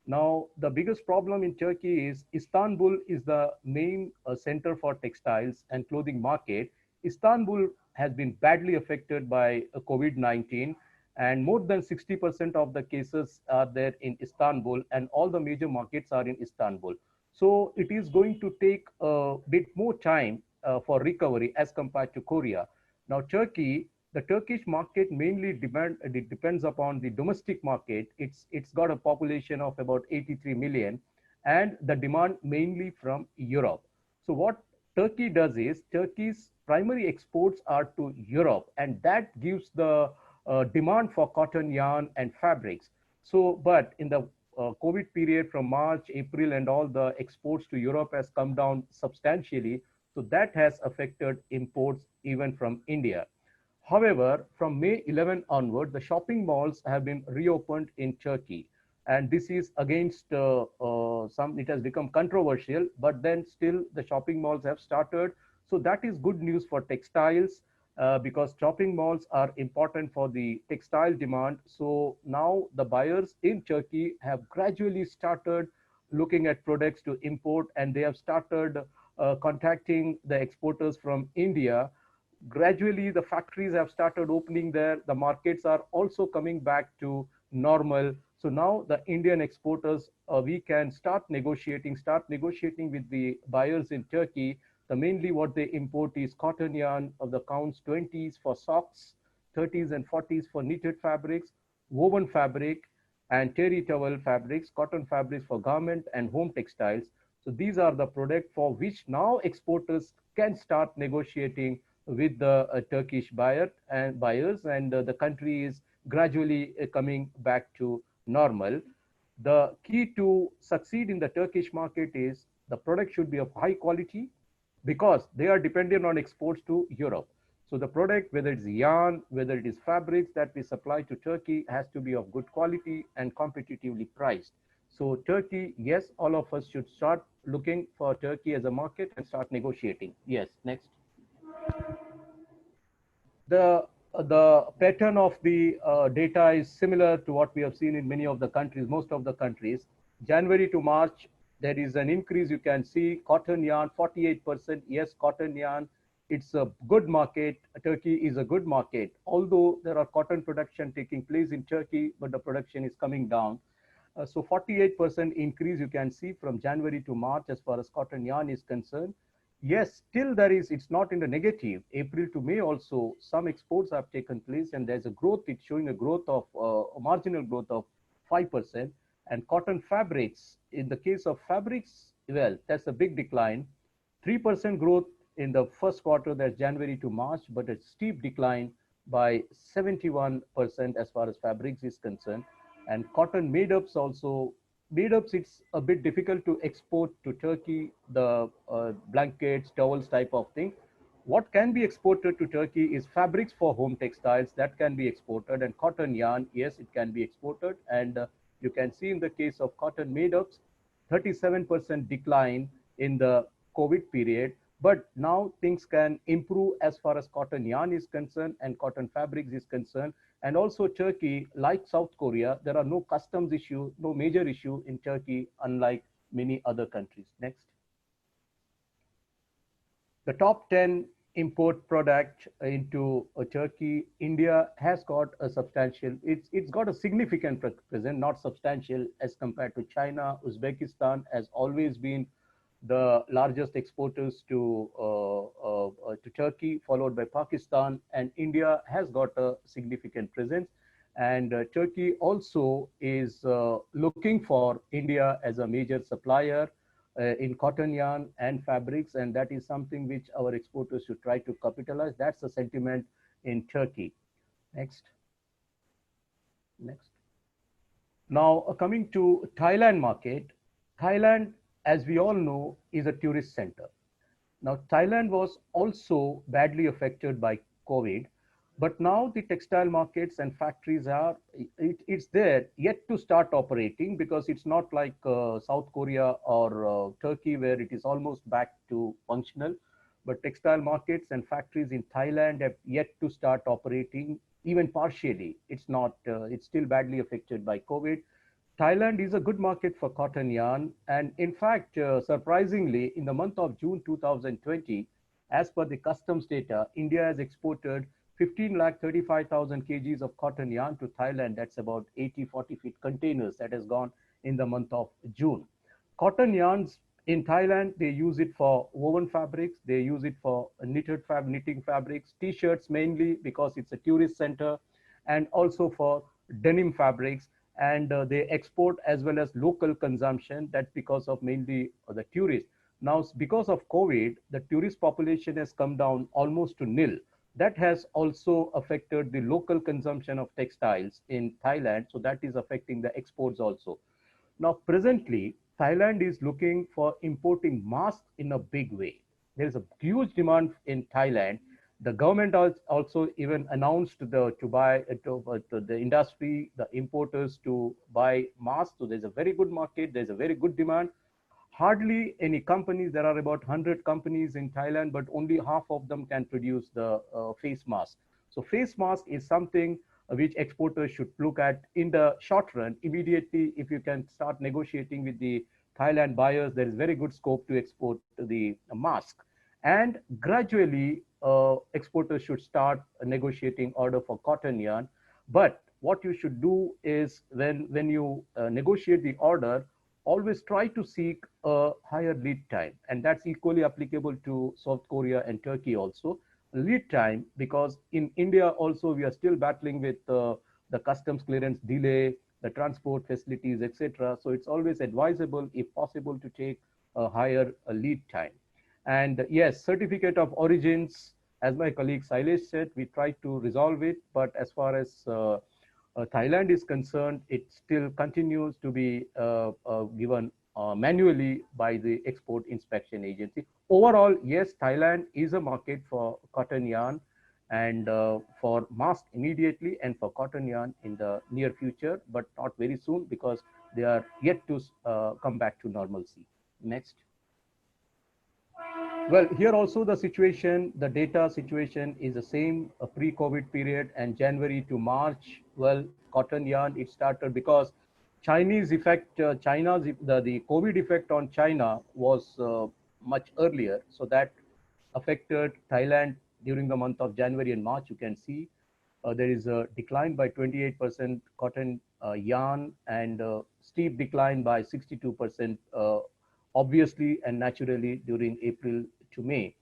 Now, the biggest problem in Turkey is Istanbul is the main center for textiles and clothing market. Istanbul has been badly affected by COVID-19, and more than 60% of the cases are there in Istanbul, and all the major markets are in Istanbul. So it is going to take a bit more time for recovery as compared to Korea. Now, Turkey, the Turkish market mainly depends upon the domestic market. It's got a population of about 83 million, and the demand mainly from Europe. So what Turkey does is, Turkey's primary exports are to Europe, and that gives the demand for cotton yarn and fabrics. So, but in the COVID period from March, April, and all, the exports to Europe has come down substantially. So that has affected imports even from India. However, from May 11 onward, the shopping malls have been reopened in Turkey. And this is against it has become controversial, but then still the shopping malls have started. So that is good news for textiles, because shopping malls are important for the textile demand. So now the buyers in Turkey have gradually started looking at products to import, and they have started contacting the exporters from India. Gradually, the factories have started opening there. The markets are also coming back to normal. So now the Indian exporters, we can start negotiating with the buyers in Turkey. Mainly what they import is cotton yarn of the counts 20s for socks, 30s and 40s for knitted fabrics, woven fabric, and terry towel fabrics, cotton fabrics for garment and home textiles. So these are the products for which now exporters can start negotiating with the Turkish buyers, and the country is gradually coming back to normal. The key to succeed in the Turkish market is the product should be of high quality because they are dependent on exports to Europe. So the product, whether it's yarn, whether it is fabrics that we supply to Turkey, has to be of good quality and competitively priced. So Turkey, yes, all of us should start looking for Turkey as a market and start negotiating. Yes, next. The pattern of the data is similar to what we have seen in many of the countries, most of the countries. January to March, there is an increase. You can see cotton yarn, 48%. Yes, cotton yarn, it's a good market. Turkey is a good market. Although there are cotton production taking place in Turkey, but the production is coming down. So 48% increase you can see from January to March as far as cotton yarn is concerned. Yes, still there is, it's not in the negative. April to May also, some exports have taken place and there's a growth, it's showing a growth of, a marginal growth of 5%. And cotton fabrics, in the case of fabrics, well, that's a big decline. 3% growth in the first quarter, that's January to March, but a steep decline by 71% as far as fabrics is concerned. And cotton made-ups also, made-ups, it's a bit difficult to export to Turkey, the blankets, towels type of thing. What can be exported to Turkey is fabrics for home textiles that can be exported, and cotton yarn, yes, it can be exported. And you can see in the case of cotton made-ups, 37% decline in the COVID period. But now things can improve as far as cotton yarn is concerned and cotton fabrics is concerned. And also Turkey, like South Korea, there are no customs issue, no major issue in Turkey, unlike many other countries. Next. The top 10 import product into Turkey, India has got a substantial, it's got a significant presence, not substantial as compared to China. Uzbekistan has always been the largest exporters to Turkey, followed by Pakistan, and India has got a significant presence. And Turkey also is looking for India as a major supplier in cotton yarn and fabrics, and that is something which our exporters should try to capitalize. That's the sentiment in Turkey. Next. Next. Now, coming to Thailand market, Thailand, as we all know, is a tourist center. Now, Thailand was also badly affected by COVID, but now the textile markets and factories are, it's there, yet to start operating, because it's not like South Korea or Turkey where it is almost back to functional. But textile markets and factories in Thailand have yet to start operating, even partially. It's not, it's still badly affected by COVID. Thailand is a good market for cotton yarn. And in fact, surprisingly, in the month of June 2020, as per the customs data, India has exported 15,35,000 kgs of cotton yarn to Thailand. That's about 40 feet containers that has gone in the month of June. Cotton yarns in Thailand, they use it for woven fabrics. They use it for knitting fabrics, t-shirts mainly because it's a tourist center, and also for denim fabrics. And they export as well as local consumption. That's because of mainly the tourists. Now, because of COVID, the tourist population has come down almost to nil. That has also affected the local consumption of textiles in Thailand. So that is affecting the exports also. Now, presently, Thailand is looking for importing masks in a big way. There is a huge demand in Thailand. The government also even announced to buy to the industry, the importers to buy masks. So there's a very good market. There's a very good demand. Hardly any companies. There are about 100 companies in Thailand, but only half of them can produce the face mask. So face mask is something which exporters should look at in the short run. Immediately, if you can start negotiating with the Thailand buyers, there is very good scope to export the mask. And gradually, exporters should start negotiating order for cotton yarn. But what you should do is when you negotiate the order, always try to seek a higher lead time. And that's equally applicable to South Korea and Turkey also. Lead time, because in India also we are still battling with the customs clearance delay, the transport facilities, etc. So it's always advisable, if possible, to take a higher lead time. And yes, certificate of origins, as my colleague Sailesh said, we tried to resolve it, but as far as Thailand is concerned, it still continues to be given manually by the Export Inspection Agency. Overall, yes, Thailand is a market for cotton yarn, and for mask immediately, and for cotton yarn in the near future, but not very soon, because they are yet to come back to normalcy. Next. Well, here also the situation, the data situation is the same pre-COVID period, and January to March. Well, cotton yarn, it started because Chinese effect, the COVID effect on China was much earlier. So that affected Thailand during the month of January and March. You can see there is a decline by 28% cotton yarn, and steep decline by 62%, obviously and naturally, during April to May.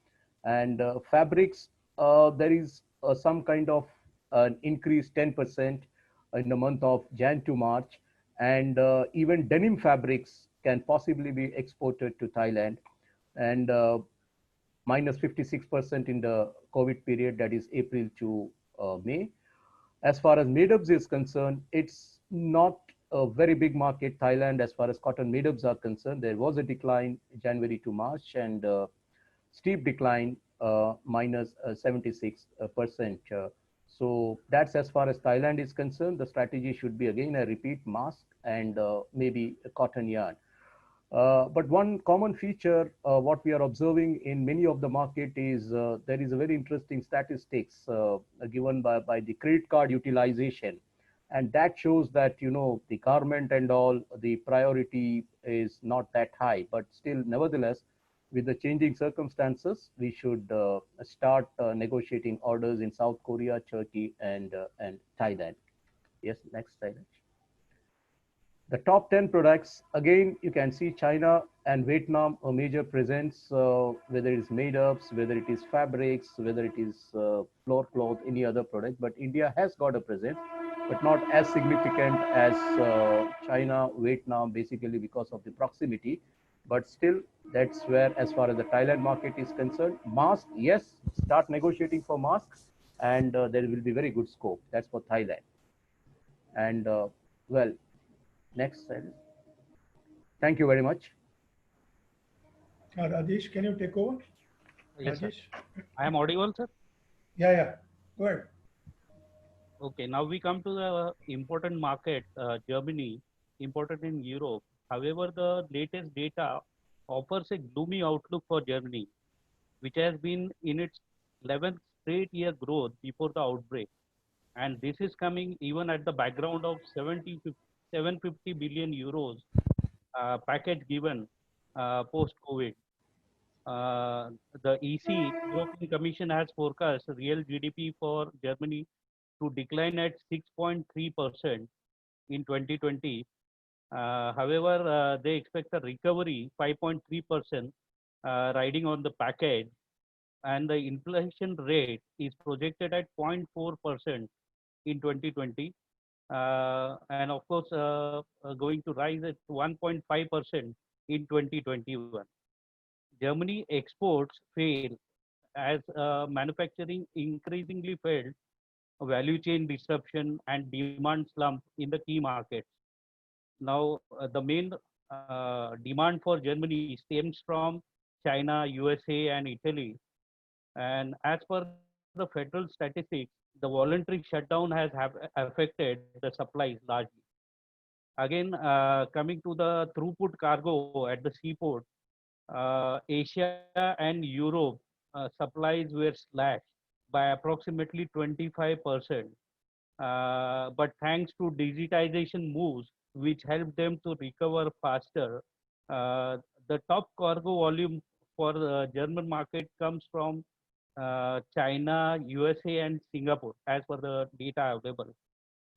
And fabrics, there is some kind of an increase, 10% in the month of Jan to March. And even denim fabrics can possibly be exported to Thailand. And minus 56% in the COVID period, that is April to May. As far as made-ups is concerned, it's not a very big market, Thailand, as far as cotton made-ups are concerned. There was a decline January to March, and steep decline, minus 76%. So that's as far as Thailand is concerned. The strategy should be, again, I repeat, mask and maybe cotton yarn. But one common feature, what we are observing in many of the market is there is a very interesting statistics given by the credit card utilization. And that shows that, you know, the government and all, the priority is not that high. But still, nevertheless, with the changing circumstances, we should start negotiating orders in South Korea, Turkey, and Thailand. Yes, next slide. The top 10 products, again, you can see China and Vietnam a major presence, whether it is made-ups, whether it is fabrics, whether it is floor cloth, any other product. But India has got a presence, but not as significant as China, Vietnam, basically because of the proximity. But still, that's where, as far as the Thailand market is concerned, mask, yes, start negotiating for masks, and there will be very good scope. That's for Thailand. And well, next slide. Thank you very much. Rajesh, can you take over? Yes, Rajesh? sir. I am audible, sir? Yeah. Go ahead. Okay, now we come to the important market, Germany, important in Europe. However, the latest data offers a gloomy outlook for Germany, which has been in its 11th straight year growth before the outbreak. And this is coming even at the background of 750 billion euros package given post-COVID. The EC, European Commission, has forecast real GDP for Germany to decline at 6.3% in 2020. However, they expect a recovery 5.3%, riding on the package, and the inflation rate is projected at 0.4% in 2020, and of course going to rise at 1.5% in 2021. Germany exports fail as manufacturing increasingly felt value chain disruption and demand slump in the key markets. Now, the main demand for Germany stems from China, USA, and Italy. And as per the federal statistics, the voluntary shutdown has affected the supplies largely. Again, coming to the throughput cargo at the seaport, Asia and Europe supplies were slashed by approximately 25%. But thanks to digitization moves, which helped them to recover faster, the top cargo volume for the German market comes from China, USA, and Singapore, as per the data available.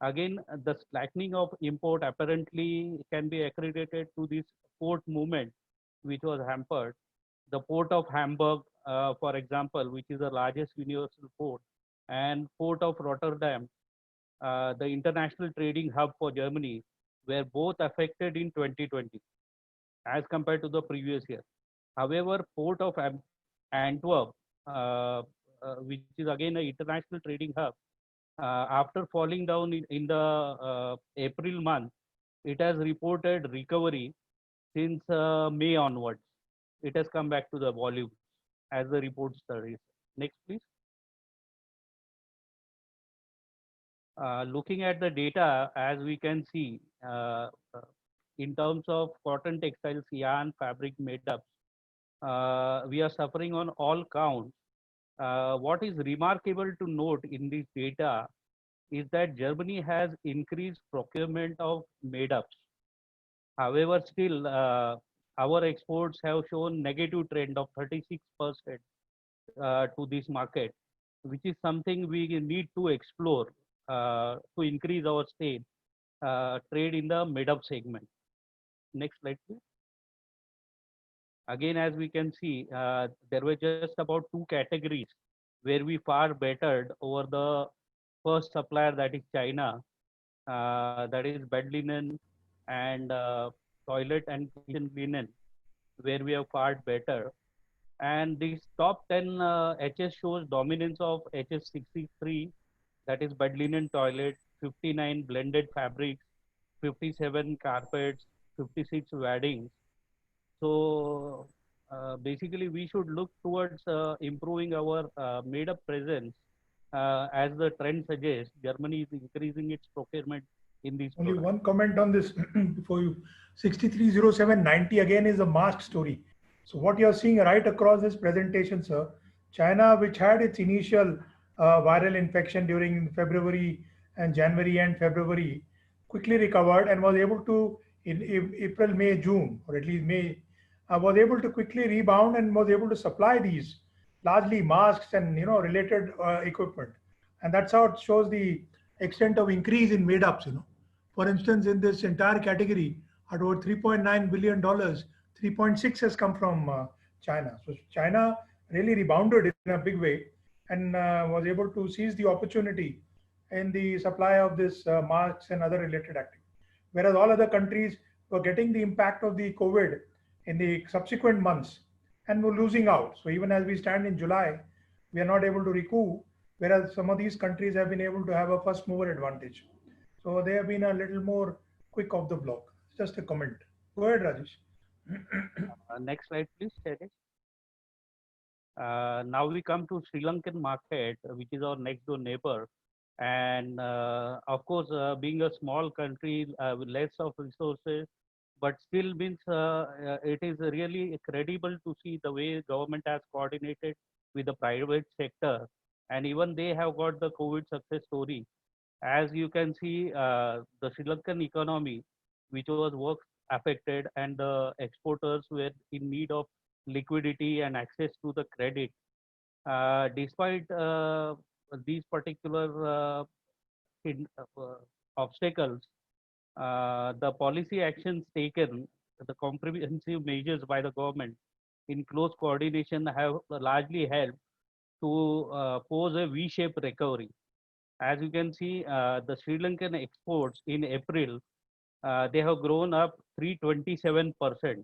Again, the slackening of import apparently can be accredited to this port movement, which was hampered. The port of Hamburg, for example, which is the largest universal port, and port of Rotterdam, the international trading hub for Germany, were both affected in 2020 as compared to the previous year. However, Port of Antwerp, which is again an international trading hub, after falling down in the April month, it has reported recovery since May onwards. It has come back to the volume as the report studies. Next, please. Looking at the data, as we can see, in terms of cotton, textiles, yarn, fabric, made-ups, we are suffering on all counts. What is remarkable to note in this data is that Germany has increased procurement of made-ups. However, still, our exports have shown negative trend of 36% to this market, which is something we need to explore to increase our trade in the made-up segment. Next slide, please. Again, as we can see, there were just about two categories where we far bettered over the first supplier, that is China, that is bed linen and toilet and kitchen linen, where we have fared better. And this top 10 HS shows dominance of HS 63, that is bed linen toilet, 59 blended fabrics, 57 carpets, 56 waddings. So basically, we should look towards improving our made-up presence. As the trend suggests, Germany is increasing its procurement in these Only products. one comment on this before you. 630790 again is a mask story. So what you're seeing right across this presentation, sir, China, which had its initial viral infection during February and January and February, quickly recovered and was able to, in April, May, June, or at least May, was able to quickly rebound and was able to supply these largely masks and related equipment. And that's how it shows the extent of increase in made-ups. For instance, in this entire category, at over $3.9 billion, 3.6 has come from China. So China really rebounded in a big way and was able to seize the opportunity in the supply of this masks and other related activities. Whereas all other countries were getting the impact of the COVID in the subsequent months and were losing out. So even as we stand in July, we are not able to recoup, whereas some of these countries have been able to have a first mover advantage. So they have been a little more quick off the block. Just a comment. Go ahead, Rajesh. Next slide, please, Shailesh. Now we come to Sri Lankan market, which is our next door neighbor. And of course, being a small country with less of resources, but still means it is really credible to see the way government has coordinated with the private sector. And even they have got the COVID success story. As you can see, the Sri Lankan economy, which was work affected, and the exporters were in need of liquidity and access to the credit. Despite these particular obstacles, the policy actions taken, the comprehensive measures by the government in close coordination have largely helped to pose a V-shaped recovery. As you can see, the Sri Lankan exports in April, they have grown up 327%.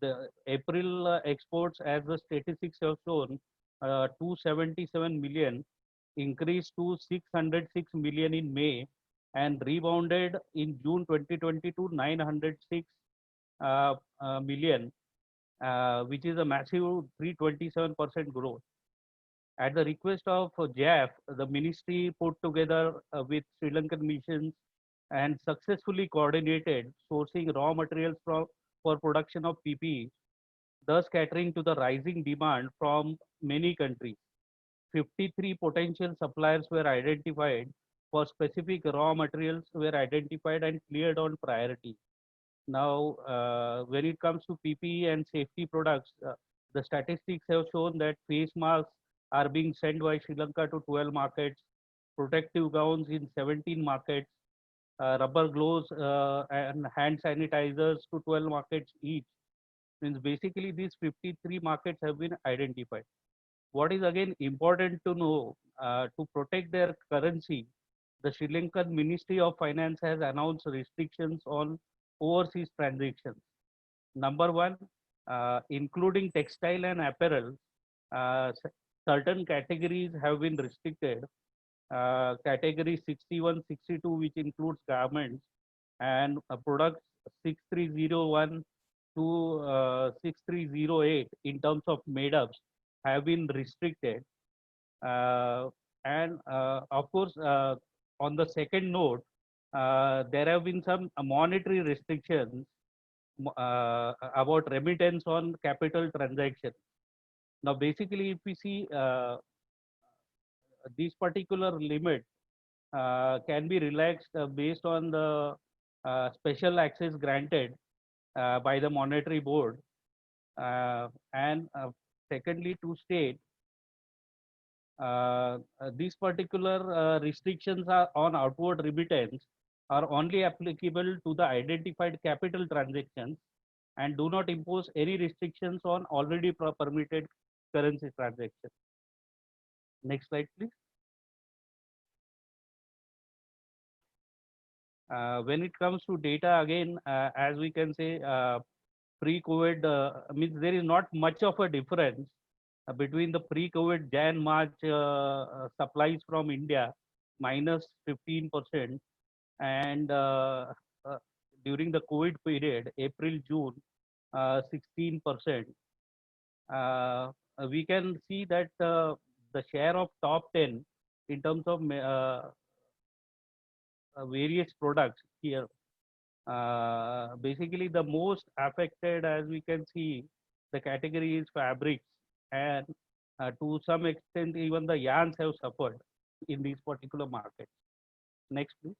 The April exports, as the statistics have shown, 277 million increased to 606 million in May and rebounded in June 2020 to 906 million, which is a massive 327% growth. At the request of JAF, the ministry put together with Sri Lankan missions and successfully coordinated sourcing raw materials for production of PPE, thus catering to the rising demand from many countries. 53 potential suppliers were identified for specific raw materials were identified and cleared on priority. Now, when it comes to PPE and safety products, the statistics have shown that face masks are being sent by Sri Lanka to 12 markets, protective gowns in 17 markets, rubber gloves and hand sanitizers to 12 markets each. Means basically these 53 markets have been identified. What is again important to know, to protect their currency, the Sri Lankan Ministry of Finance has announced restrictions on overseas transactions. Number one, including textile and apparel, certain categories have been restricted. Category 61, 62, which includes garments, and products 6301 to 6308 in terms of made-ups have been restricted. And of course, on the second note, there have been some monetary restrictions about remittance on capital transactions. Now, basically, if we see these particular limits can be relaxed based on the special access granted by the monetary board. And secondly, to state, these particular restrictions are on outward remittance are only applicable to the identified capital transactions and do not impose any restrictions on already permitted currency transactions. Next slide, please. When it comes to data, again, as we can say, pre-COVID means there is not much of a difference between the pre-COVID Jan-March supplies from India minus 15% and during the COVID period, April-June, 16%. We can see that the share of top 10 in terms of various products here. Basically, the most affected, as we can see, the category is fabrics, and to some extent, even the yarns have suffered in these particular markets. Next, please.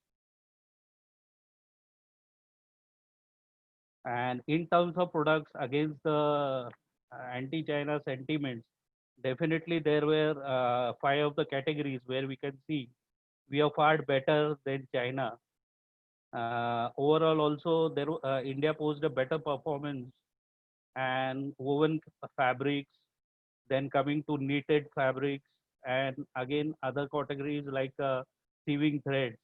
And in terms of products against the anti-China sentiments, definitely there were 5 of the categories where we can see we have fared better than China. Overall, also, there India posed a better performance, and woven fabrics, then coming to knitted fabrics, and again other categories like sieving threads,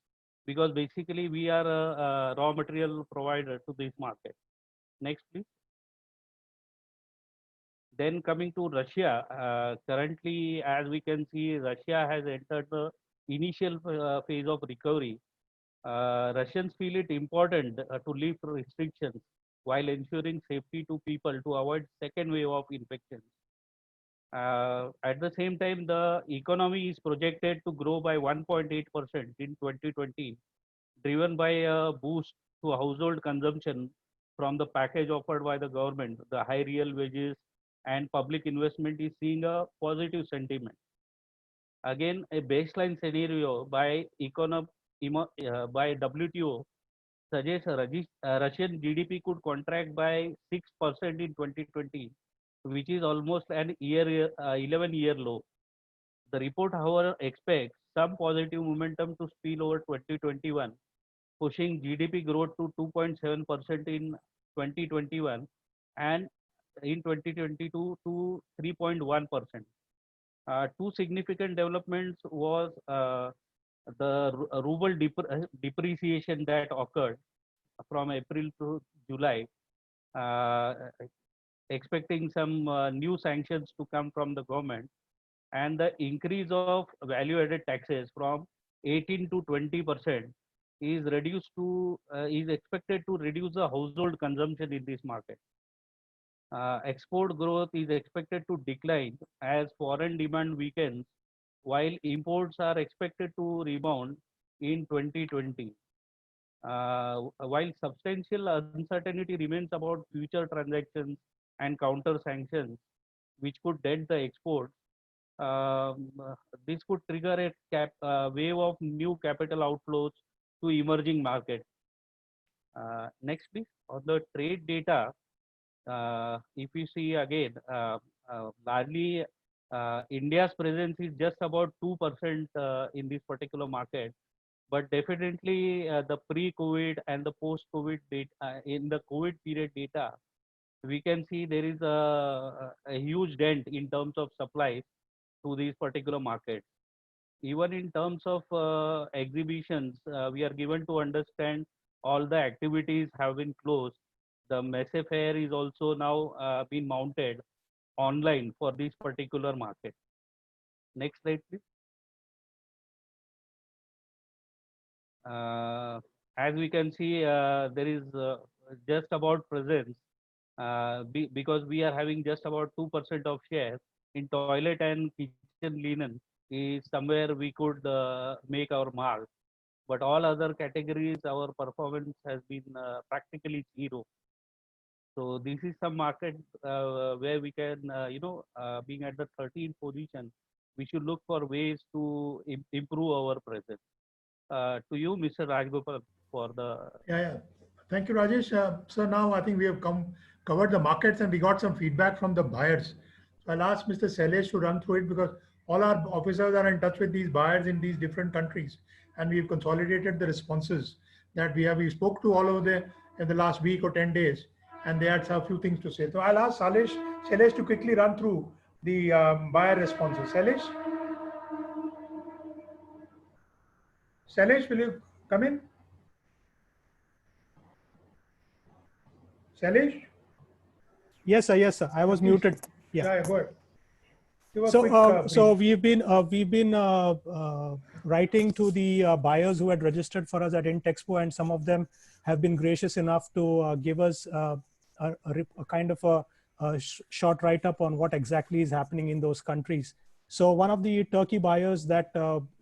because basically we are a raw material provider to this market. Next, please. Then coming to Russia, currently, as we can see, Russia has entered the initial phase of recovery. Russians feel it important to lift restrictions while ensuring safety to people to avoid second wave of infections. At the same time, the economy is projected to grow by 1.8% in 2020, driven by a boost to household consumption from the package offered by the government. The high real wages and public investment is seeing a positive sentiment. Again, a baseline scenario by by WTO suggests Russian GDP could contract by 6% in 2020, which is almost an 11-year low. The report, however, expects some positive momentum to spill over 2021, pushing GDP growth to 2.7% in 2021 and in 2022 to 3.1%. Two significant developments was the ruble depreciation that occurred from April to July, expecting some new sanctions to come from the government, and the increase of value-added taxes from 18 to 20% is expected to reduce the household consumption in this market. Export growth is expected to decline as foreign demand weakens, while imports are expected to rebound in 2020. While substantial uncertainty remains about future transactions and counter sanctions, which could dent the exports, this could trigger a wave of new capital outflows to emerging markets. Next, please. On the trade data, if you see again, largely India's presence is just about 2% in this particular market, but definitely the pre-COVID and the post-COVID data, in the COVID period data, we can see there is a huge dent in terms of supplies to these particular markets. even in terms of exhibitions, we are given to understand all the activities have been closed. The Messe Fair is also now been mounted online for this particular market. Next slide, please. As we can see, there is just about presence because we are having just about 2% of share in toilet and kitchen linen is somewhere we could make our mark. But all other categories, our performance has been practically zero. So this is some market where we can, being at the 13th position, we should look for ways to improve our presence. To you, Mr. Rajgopal, for the. Yeah. Thank you, Rajesh. So now I think we have covered the markets and we got some feedback from the buyers. So I'll ask Mr. Sailesh to run through it because all our officers are in touch with these buyers in these different countries, and we've consolidated the responses that we spoke to all over there in the last week or 10 days, and they had a few things to say. So I'll ask Sailesh to quickly run through the buyer responses. Sailesh, will you come in? Sailesh? Yes, sir. I was muted. Yeah, go ahead. So we've been writing to the buyers who had registered for us at Intexpo, and some of them have been gracious enough to give us a kind of a short write-up on what exactly is happening in those countries. So one of the Turkey buyers that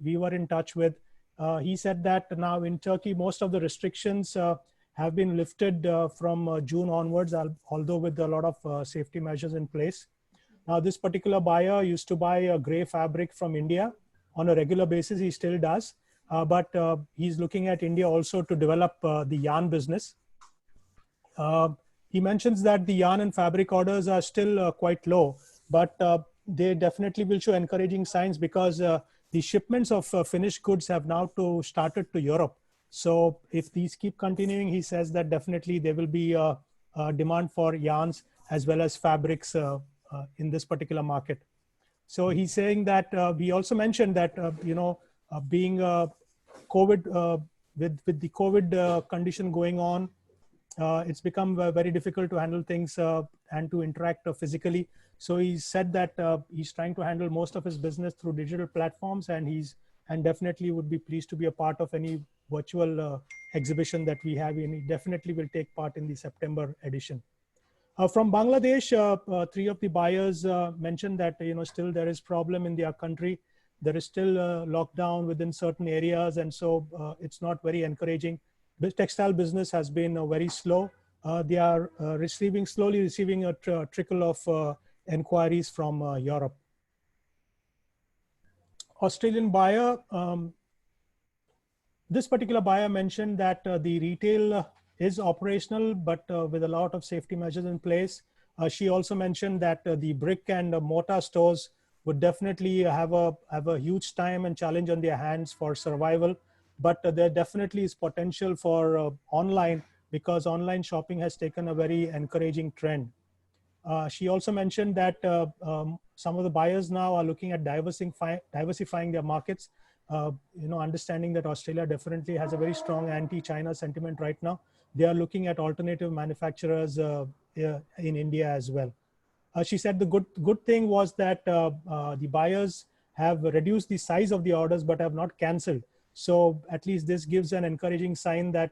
we were in touch with, he said that now in Turkey, most of the restrictions have been lifted from June onwards, although with a lot of safety measures in place. Now, this particular buyer used to buy a gray fabric from India on a regular basis. He still does, but he's looking at India also to develop the yarn business. He mentions that the yarn and fabric orders are still quite low, but they definitely will show encouraging signs because the shipments of finished goods have now started to Europe. So if these keep continuing, he says that definitely there will be a demand for yarns as well as fabrics in this particular market. So he's saying that we also mentioned that, being COVID, with the COVID condition going on, it's become very difficult to handle things and to interact physically. So he said that he's trying to handle most of his business through digital platforms, and definitely would be pleased to be a part of any virtual exhibition that we have, and he definitely will take part in the September edition. From Bangladesh, 3 of the buyers mentioned that still there is problem in their country. There is still lockdown within certain areas, and so it's not very encouraging. The textile business has been very slow. They are slowly receiving a trickle of inquiries from Europe. Australian buyer, this particular buyer mentioned that the retail is operational, but with a lot of safety measures in place. She also mentioned that the brick and mortar stores would definitely have a huge time and challenge on their hands for survival, but there definitely is potential for online, because online shopping has taken a very encouraging trend. She also mentioned that some of the buyers now are looking at diversifying their markets, understanding that Australia definitely has a very strong anti-China sentiment right now. They are looking at alternative manufacturers in India as well. She said the good thing was that the buyers have reduced the size of the orders but have not cancelled. So at least this gives an encouraging sign that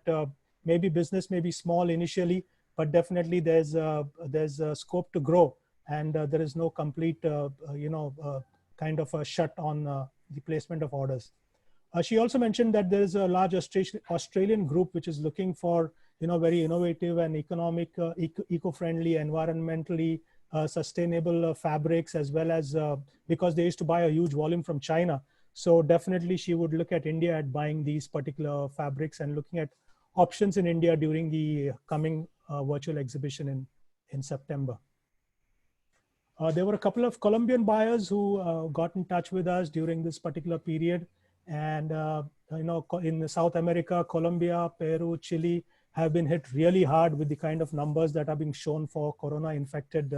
maybe business may be small initially, but definitely there's a scope to grow, and there is no complete kind of a shut on the placement of orders. She also mentioned that there is a large Australian group which is looking for very innovative and eco-friendly, environmentally sustainable fabrics, as well as because they used to buy a huge volume from China. So definitely she would look at India at buying these particular fabrics and looking at options in India during the coming virtual exhibition in September. There were a couple of Colombian buyers who got in touch with us during this particular period. And in South America, Colombia, Peru, Chile have been hit really hard with the kind of numbers that are being shown for corona infected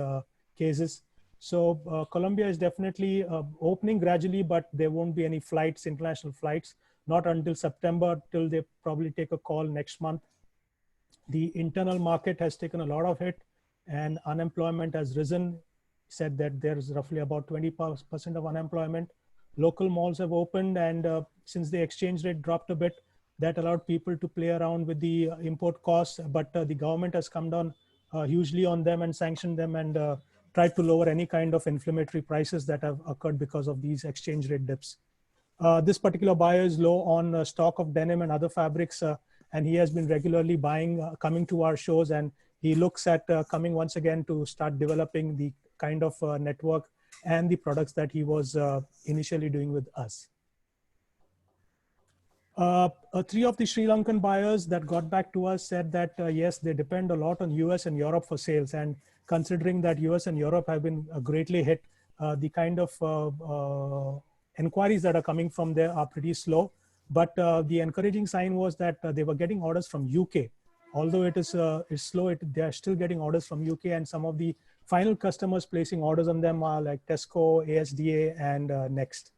cases. So Colombia is definitely opening gradually, but there won't be any flights, international flights, not until September, till they probably take a call next month. The internal market has taken a lot of hit and unemployment has risen. Said that there's roughly about 20% of unemployment. Local malls have opened, and since the exchange rate dropped a bit, that allowed people to play around with the import costs, but the government has come down hugely on them and sanctioned them, and tried to lower any kind of inflammatory prices that have occurred because of these exchange rate dips. This particular buyer is low on stock of denim and other fabrics, and he has been regularly buying, coming to our shows, and he looks at coming once again to start developing the kind of network and the products that he was initially doing with us. Three of the Sri Lankan buyers that got back to us said that yes, they depend a lot on US and Europe for sales, and considering that US and Europe have been greatly hit, the kind of inquiries that are coming from there are pretty slow. But the encouraging sign was that they were getting orders from UK. Although it is slow, they are still getting orders from UK, and some of the final customers placing orders on them are like Tesco, ASDA, and Next.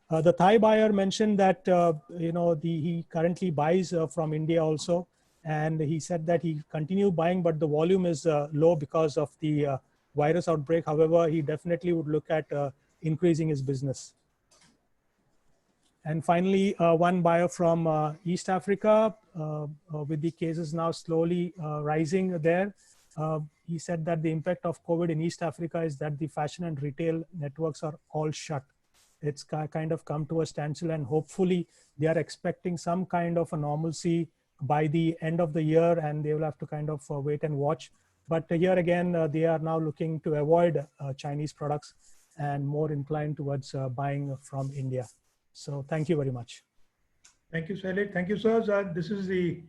The Thai buyer mentioned that he currently buys from India also, and he said that he continued buying, but the volume is low because of the virus outbreak. However, he definitely would look at increasing his business. And finally, one buyer from East Africa, with the cases now slowly rising there. He said that the impact of COVID in East Africa is that the fashion and retail networks are all shut. It's kind of come to a standstill, and hopefully they are expecting some kind of a normalcy by the end of the year, and they will have to kind of wait and watch. But here again, they are now looking to avoid Chinese products and more inclined towards buying from India. So thank you very much. Thank you, Shailesh. Thank you, sir. This is the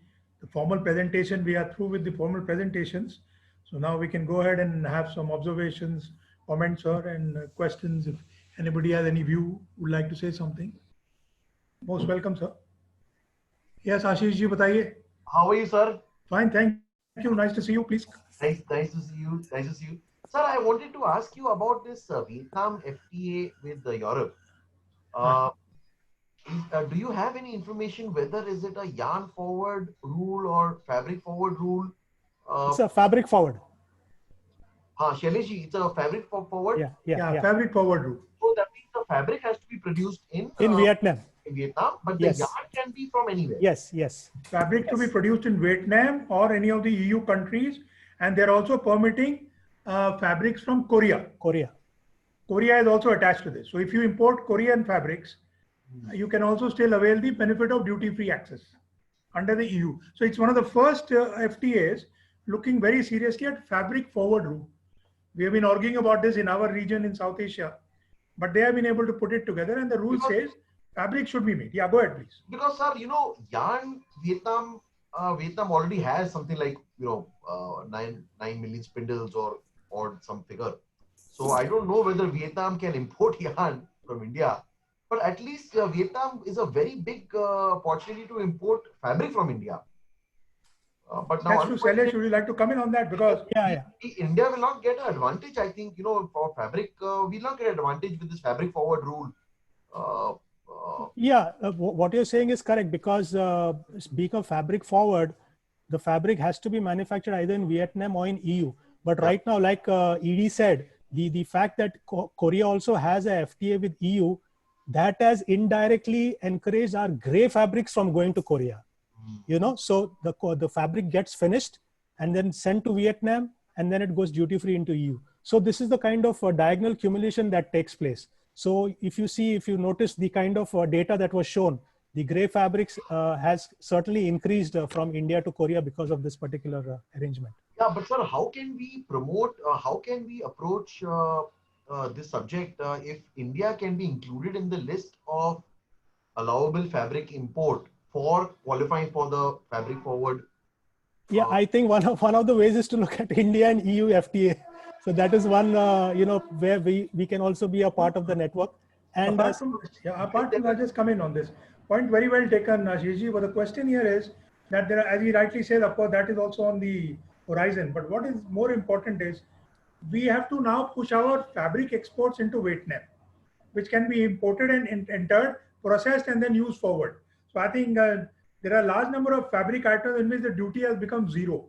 formal presentation. We are through with the formal presentations. So now we can go ahead and have some observations, comments, sir, and questions. If anybody has any view, would like to say something. Most welcome, sir. Yes, Ashish ji, bataiye. How are you, sir? Fine, thank you. Nice to see you, please. Nice to see you. Nice to see you. Sir, I wanted to ask you about this Vietnam FTA with Europe. Do you have any information whether is it a yarn forward rule or fabric forward rule? It's a fabric forward. Shailesh ji, it's a fabric forward? Yeah, fabric forward rule. So that means the fabric has to be produced in Vietnam. In Vietnam, but the yarn can be from anywhere. Yes. Fabric to be produced in Vietnam or any of the EU countries, and they're also permitting fabrics from Korea. Korea is also attached to this. So if you import Korean fabrics, you can also still avail the benefit of duty-free access under the EU. So it's one of the first FTAs looking very seriously at fabric forward rule. We have been arguing about this in our region in South Asia, but they have been able to put it together, and the rule says fabric should be made. Yeah, go ahead, please. Because, sir, yarn, Vietnam already has something like 9 million spindles or some figure. So I don't know whether Vietnam can import yarn from India, but at least Vietnam is a very big opportunity to import fabric from India. But now, that's true. Shailesh, would you like to come in on that? Because India will not get an advantage, I think, for fabric. We will not get an advantage with this fabric forward rule. What you're saying is correct, because speak of fabric forward, the fabric has to be manufactured either in Vietnam or in EU. But right now, like ED said, the fact that Korea also has a FTA with EU, that has indirectly encouraged our gray fabrics from going to Korea. So the fabric gets finished and then sent to Vietnam, and then it goes duty free into EU. So this is the kind of diagonal accumulation that takes place. So if you notice the kind of data that was shown, the gray fabrics has certainly increased from India to Korea because of this particular arrangement. Yeah, but sir, how can we promote, how can we approach this subject if India can be included in the list of allowable fabric import for qualifying for the fabric forward? Yeah, I think one of the ways is to look at India and EU FTA. So that is one, where we can also be a part of the network. And apart from I'll just come in on this point. Very well taken, Ashishji. But the question here is that there are, as he rightly said, of course, that is also on the horizon. But what is more important is we have to now push our fabric exports into Vietnam, which can be imported and entered, processed, and then used forward. So I think there are a large number of fabric items in which the duty has become zero.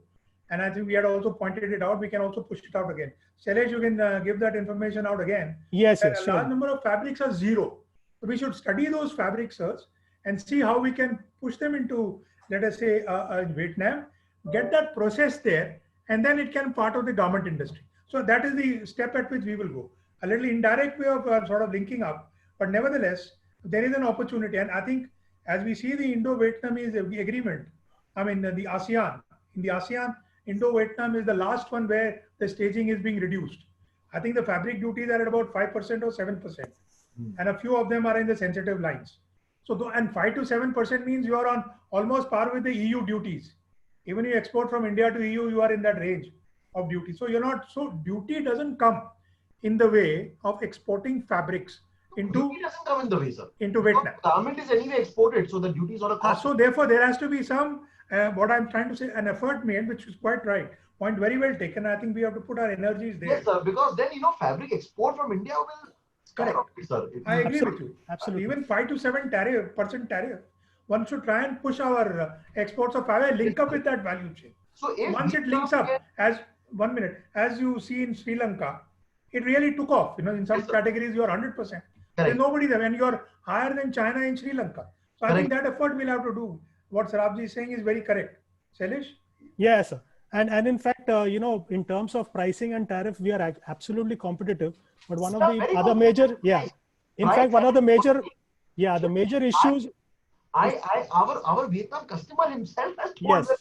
And I think we had also pointed it out. We can also push it out again. Shailesh, you can give that information out again. Yes, And yes, a sure. large number of fabrics are zero. So we should study those fabrics first and see how we can push them into, let us say, Vietnam, get that process there, and then it can part of the garment industry. So that is the step at which we will go. A little indirect way of sort of linking up, but nevertheless, there is an opportunity. And I think as we see the Indo-Vietnamese agreement, I mean, the ASEAN, in the ASEAN, Indo-Vietnam is the last one where the staging is being reduced. I think the fabric duties are at about 5% or 7%. And a few of them are in the sensitive lines. So, and 5 to 7% means you are on almost par with the EU duties. Even you export from India to EU, you are in that range of duty. So you're not, so duty doesn't come in the way of exporting fabrics into, duty doesn't come in the way, sir. into Vietnam. Garment is anyway exported, so the duties on a cost. So therefore, there has to be some, what I'm trying to say, an effort made, which is quite right. Point very well taken. I think we have to put our energies there. Yes, sir, because then, fabric export from India will skyrocket, sir. I agree with you. Absolutely. Even 5 to 7% tariff, one should try and push our exports of fabric, link up with that value chain. So if Once it links up, as 1 minute, as you see in Sri Lanka, it really took off. In some categories you are 100%. There's nobody there, and you're higher than China in Sri Lanka. So I think that effort we'll have to do. What Sarabji is saying is very correct. Shailesh? Yes, sir. And in fact, in terms of pricing and tariff, we are absolutely competitive. But one of the other major, in fact, one of the major, the major issues. Our Vietnam customer himself has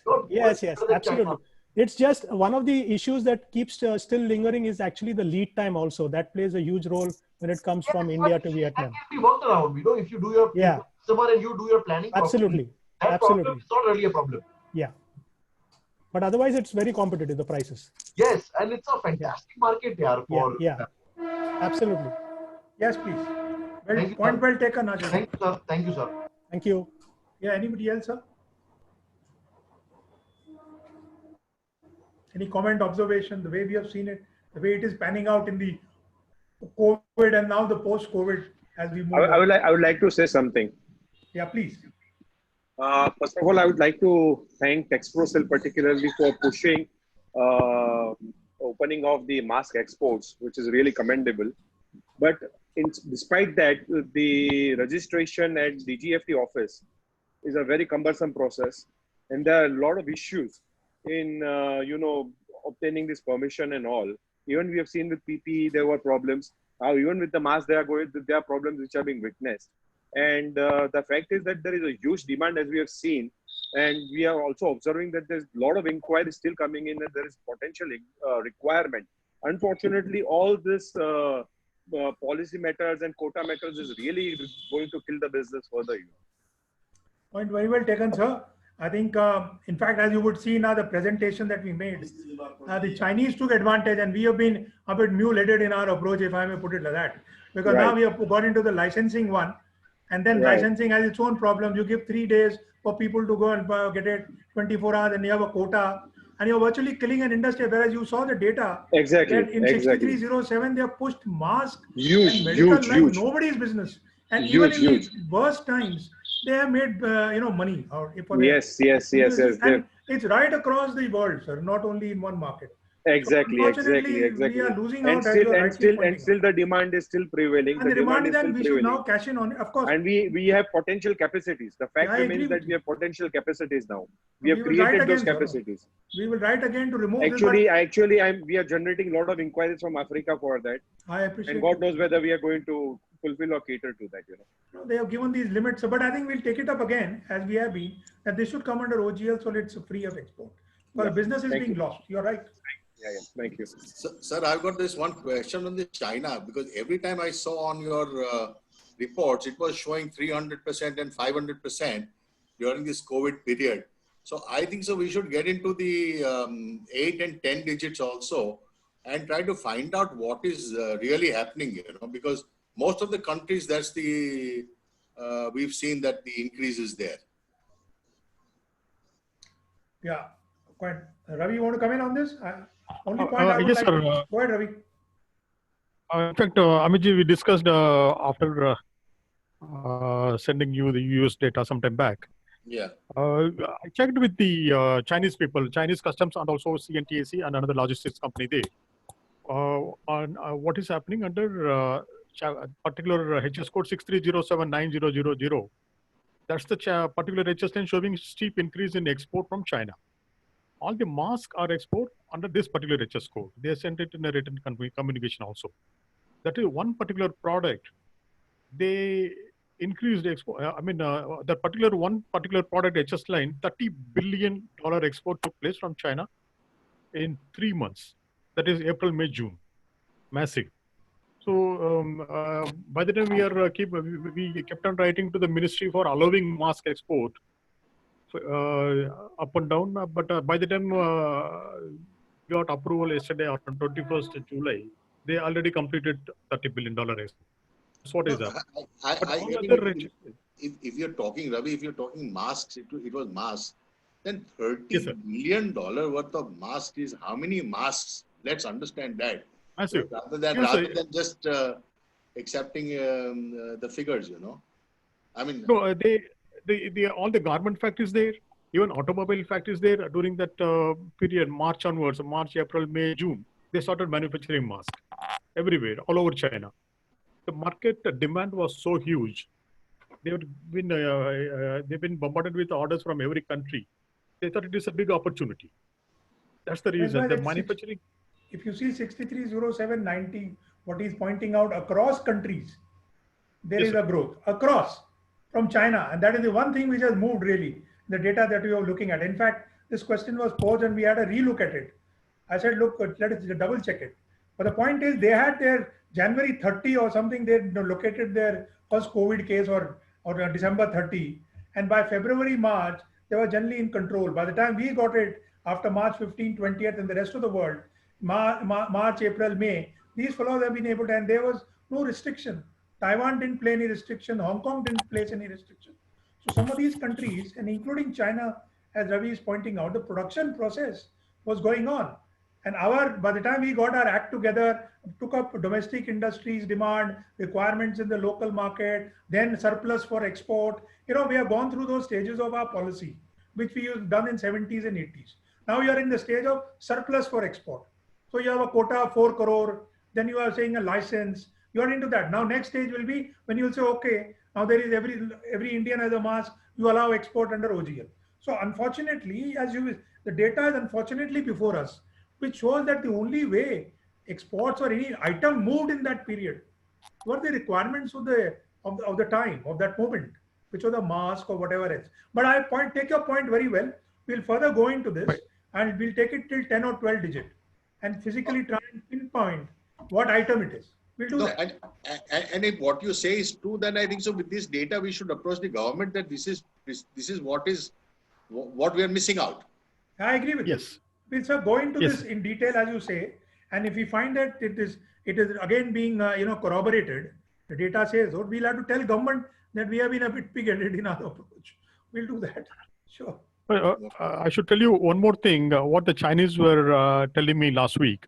told yes, absolutely. It's just one of the issues that keeps still lingering is actually the lead time also. That plays a huge role when it comes from India to Vietnam. That can be worked around. If you do your customer and you do your planning absolutely. Properly, that problem is not really a problem. Yeah. But otherwise, it's very competitive, the prices. Yes, and it's a fantastic market there. Absolutely. Yes, please. Point well taken, Ajay. Thank you, sir. Thank you, sir. Thank you. Yeah, anybody else, sir? Any comment, observation, the way we have seen it, the way it is panning out in the COVID and now the post-COVID as we move I would like to say something. Yeah, please. First of all, I would like to thank Texprocell particularly for pushing opening of the mask exports, which is really commendable. But despite that, the registration at DGFT office is a very cumbersome process, and there are a lot of issues in obtaining this permission and all. Even we have seen with PPE there were problems. Now even with the mask there are problems which are being witnessed. And the fact is that there is a huge demand, as we have seen, and we are also observing that there's a lot of inquiries still coming in, and there is potential requirement. Unfortunately, all this policy matters and quota matters is really going to kill the business further. Point very well taken, sir. I think, in fact, as you would see now, the presentation that we made, the Chinese took advantage, and we have been a bit mule-headed in our approach, if I may put it like that. Because now we have got into the licensing one, and then licensing has its own problems. You give 3 days for people to go and get it, 24 hours, and you have a quota, and you're virtually killing an industry. Whereas you saw the data. Exactly. In 6307, they have pushed masks huge, and medical huge. Nobody's business. And even in the worst times, they have made money. Yes. And it's right across the world, sir, not only in one market. Exactly. We are losing out. And still the demand is still prevailing. And the demand is that we should now cash in on it, of course. And we have potential capacities. The fact remains that we have potential capacities now. We have created those capacities. We will write again to remove we are generating a lot of inquiries from Africa for that. I appreciate. And God knows whether we are going to fulfill or cater to that. They have given these limits, but I think we'll take it up again as we have been. That this should come under OGL, so it's free of export. But the business is being lost. You're right. Yeah, thank you. Sir, I've got this one question on the China, because every time I saw on your reports, it was showing 300% and 500% during this COVID period. So I think so we should get into the 8 and 10 digits also and try to find out what is really happening, because most of the countries, that's the, we've seen that the increase is there. Yeah. Quite. Ravi, you want to come in on this? Only point I would yes, like sir. to... Go ahead, Ravi. In fact, Amitji, we discussed after sending you the US data sometime back. Yeah. I checked with the Chinese people, Chinese customs, and also CNTAC and another logistics company there on what is happening under particular HS code 63079000. That's the particular HS line showing steep increase in export from China. All the masks are export under this particular HS code. They sent it in a written communication also. That is one particular product. They increased export. That particular one particular product HS line, $30 billion export took place from China in 3 months. That is April, May, June. Massive. So by the time we kept on writing to the ministry for allowing mask export up and down, but by the time we got approval yesterday on 21st July, they already completed $30 billion export. That's what is happening. If you're talking, Ravi, if you're talking masks, it was masks. Then $30 Yes, billion worth of masks is how many masks? Let's understand that. Massive. Rather than just accepting the figures, you know. I mean, no, all the garment factories there, even automobile factories there during that period, March onwards, March, April, May, June, they started manufacturing masks everywhere, all over China. The market demand was so huge. They've been bombarded with orders from every country. They thought it is a big opportunity. That's the reason. The manufacturing. If you see 630790, what he's pointing out across countries, there is a growth across from China. And that is the one thing which has moved really, the data that we are looking at. In fact, this question was posed and we had a relook at it. I said, look, let us double check it. But the point is they had their January 30 or something, they located their first COVID case or December 30. And by February, March, they were generally in control. By the time we got it after March 15, 20th and the rest of the world, March, April, May, these fellows have been able to, and there was no restriction. Taiwan didn't play any restriction. Hong Kong didn't place any restriction. So some of these countries, and including China, as Ravi is pointing out, the production process was going on. And by the time we got our act together, took up domestic industries demand, requirements in the local market, then surplus for export. You know, we have gone through those stages of our policy, which we have done in 70s and 80s. Now we are in the stage of surplus for export. So you have a quota of 4 crore, then you are saying a license, you are into that. Now next stage will be when you will say, okay, now there is every Indian has a mask, you allow export under OGL. So unfortunately, the data is unfortunately before us, which shows that the only way exports or any item moved in that period were the requirements of the time, of that moment, which was a mask or whatever else. But take your point very well. We'll further go into this and we'll take it till 10 or 12 digit and physically try and pinpoint what item it is. We'll do that. And if what you say is true, then I think so with this data, we should approach the government that this is what we are missing out. I agree with you. We'll go into this in detail, as you say. And if we find that it is again being corroborated, the data says, so we'll have to tell government that we have been a bit pig-headed in our approach. We'll do that. Sure. I should tell you one more thing. What the Chinese were telling me last week.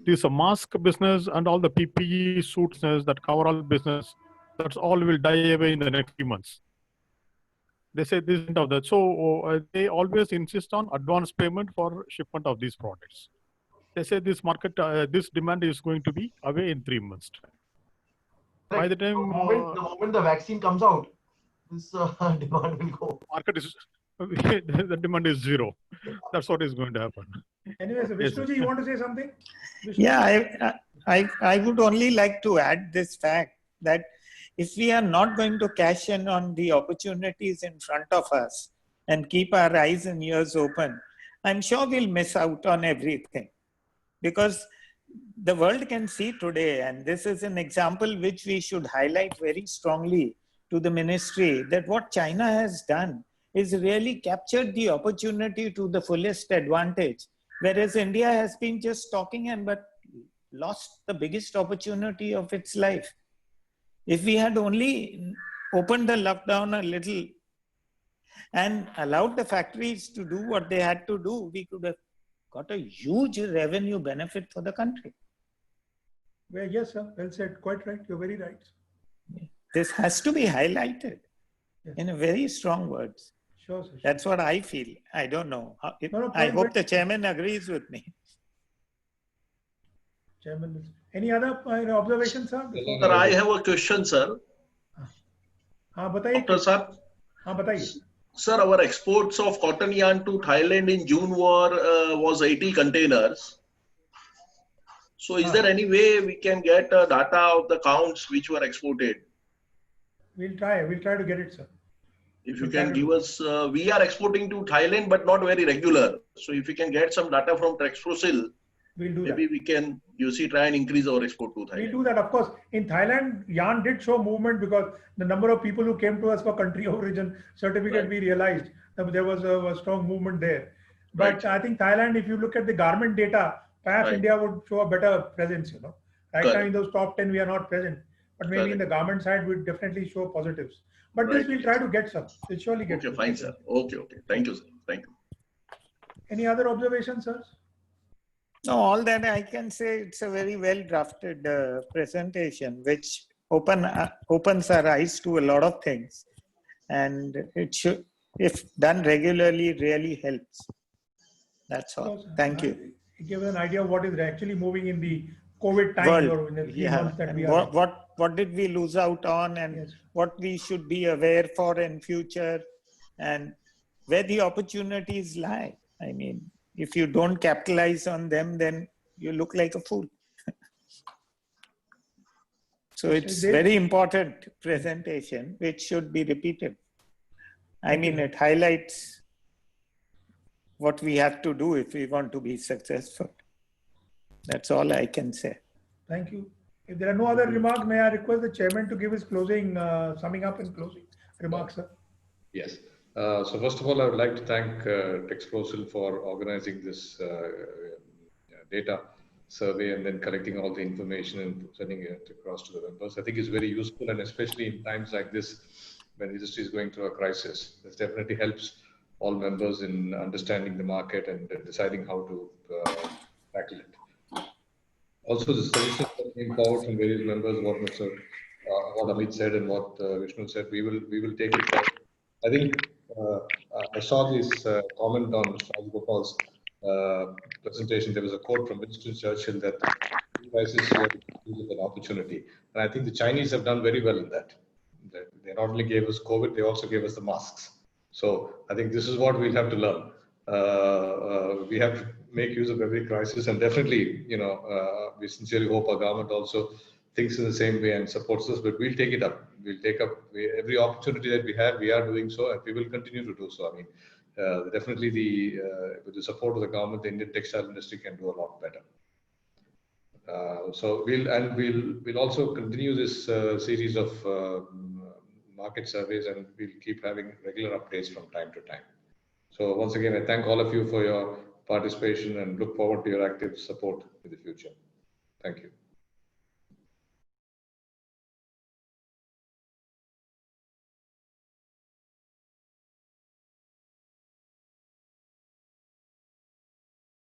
This mask business and all the PPE suits that cover all business, that's all will die away in the next few months. They say this and of that. So they always insist on advance payment for shipment of these products. They say this market, this demand is going to be away in 3 months. By the time the moment the vaccine comes out, this demand will go. Market is the demand is zero. That's what is going to happen. Anyways, Vishnuji, you want to say something? Vishnuji? Yeah, I would only like to add this fact that if we are not going to cash in on the opportunities in front of us and keep our eyes and ears open, I'm sure we'll miss out on everything. Because the world can see today, and this is an example which we should highlight very strongly to the ministry, that what China has done is really captured the opportunity to the fullest advantage, whereas India has been just talking but lost the biggest opportunity of its life. If we had only opened the lockdown a little and allowed the factories to do what they had to do, we could have got a huge revenue benefit for the country. Well, yes, sir. Well said. Quite right. You're very right. This has to be highlighted Yes. in a very strong words. Sure, sir. That's what I feel. I don't know. No, I point hope well- the chairman agrees with me. Chairman, any other observations, sir? Sir, I have a question, sir. हाँ बताइए. Dr. Sir, हाँ बताइए. sir, our exports of cotton yarn to Thailand in June was 80 containers. So is there any way we can get data of the counts which were exported? We'll try. We'll try to get it, sir. If you can give us, we are exporting to Thailand, but not very regular. So if we can get some data from Trexprosil, We'll do maybe that. we can, try and increase our export to We'll Thailand. do that. Of course, in Thailand, yarn did show movement because the number of people who came to us for country of origin certificate, Right. we realized that there was a strong movement there. But Right. I think Thailand, if you look at the garment data, perhaps Right. India would show a better presence, you know. Right now Correct. in those top 10, we are not present. But maybe in the garment side, we'd definitely show positives. But this Right. we'll try to get some. We'll surely get Okay, some. fine, sir. Okay. Thank you, sir. Thank you. Any other observations, sir? No, all that I can say, it's a very well drafted presentation, which opens our eyes to a lot of things. And it should, if done regularly, really helps. That's all. Thank you. It gives an idea of what is actually moving in the COVID time or in the 3 months that And we are. what did we lose out on, and Yes. what we should be aware for in future, and where the opportunities lie. I mean, if you don't capitalize on them, then you look like a fool. So it's very important presentation, which should be repeated. I mean, it highlights what we have to do if we want to be successful. That's all I can say. Thank you. If there are no other remarks, may I request the chairman to give his closing, summing up and closing remarks, sir? Yes. So first of all, I would like to thank Trexprosil for organizing this data survey and then collecting all the information and sending it across to the members. I think it's very useful, and especially in times like this, when the industry is going through a crisis, this definitely helps all members in understanding the market and deciding how to tackle it. Also, the solutions that came forward from various members, what Amit said and what Vishnu said, we will take it forward. I think I saw this comment on Shah Gopal's presentation. There was a quote from Winston Churchill that crisis is an opportunity, and I think the Chinese have done very well in that. They not only gave us COVID, they also gave us the masks. So I think this is what we'll have to learn. We have to make use of every crisis, and definitely, we sincerely hope our government also thinks in the same way and supports us. But we'll take it up. We'll take up every opportunity that we have. We are doing so, and we will continue to do so. I mean, definitely, with the support of the government, the Indian textile industry can do a lot better. So we'll also continue this series of market surveys, and we'll keep having regular updates from time to time. So once again, I thank all of you for your participation and look forward to your active support in the future. Thank you.